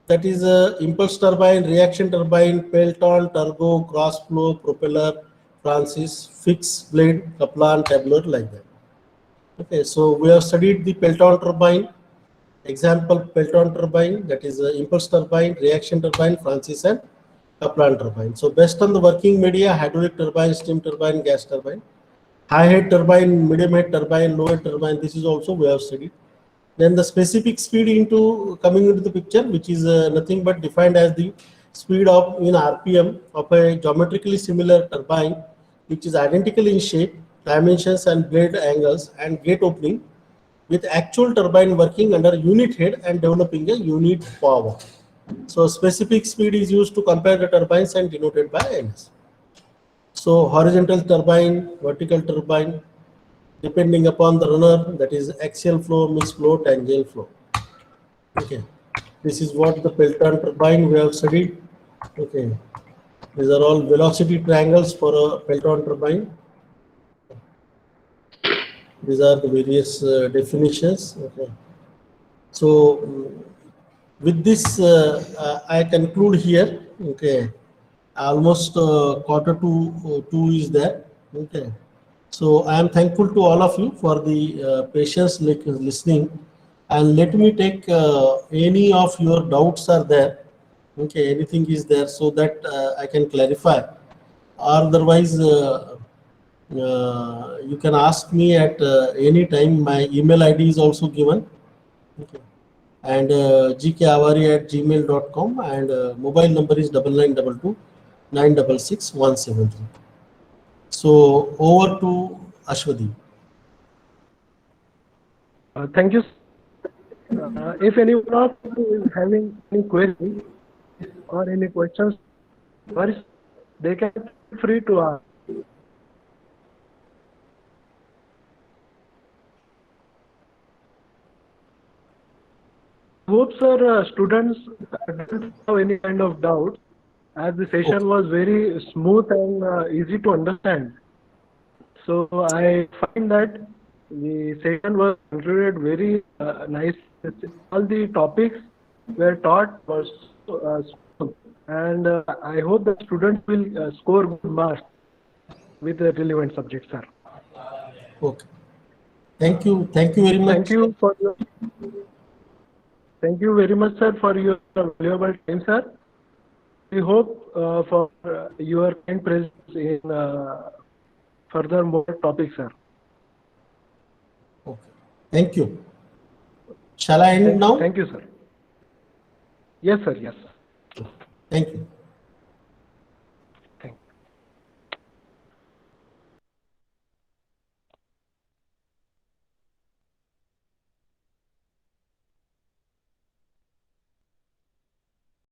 that is impulse turbine, reaction turbine, Pelton, turbo, cross flow, propeller, Francis, fixed blade, Kaplan, tabular, like that. Okay, so we have studied the Pelton turbine. Example, Pelton turbine, that is impulse turbine, reaction turbine, Francis, and Kaplan turbine. So based on the working media, hydraulic turbine, steam turbine, gas turbine, high head turbine, medium head turbine, low head turbine, this is also we have studied. Then the specific speed coming into the picture, which is nothing but defined as the speed of in RPM of a geometrically similar turbine, which is identical in shape, dimensions, and blade angles and gate opening, with actual turbine working under unit head and developing a unit power. So specific speed is used to compare the turbines and denoted by NS. So horizontal turbine, vertical turbine, depending upon the runner, that is axial flow, mixed flow, tangential flow. Okay, this is what the Pelton turbine we have studied. Okay, these are all velocity triangles for a Pelton turbine. These are the various definitions. Okay, so with this, I conclude here. Okay, almost quarter to two is there. Okay, so I am thankful to all of you for the patience listening, and let me take any of your doubts are there. Okay, anything is there so that I can clarify. Otherwise, you can ask me at any time. My email ID is also given. Okay. And gkavari@gmail.com, and mobile number is 9922 966 173. So over to Ashwadi. Thank you. If anyone of you is having any query or any questions, first they can feel free to ask. Hope, sir, students don't have any kind of doubt, as the session was very smooth and easy to understand. So I find that the session was concluded very nice. All the topics were taught was smooth, and I hope the students will score good marks with the relevant subjects, sir. Okay. Thank you. Thank you very much. Thank you very much, sir, for your valuable time, sir. We hope for your kind presence in further more topics, sir. Okay. Thank you. Shall I end now? Thank you, sir. Yes, sir. Yes. Thank you.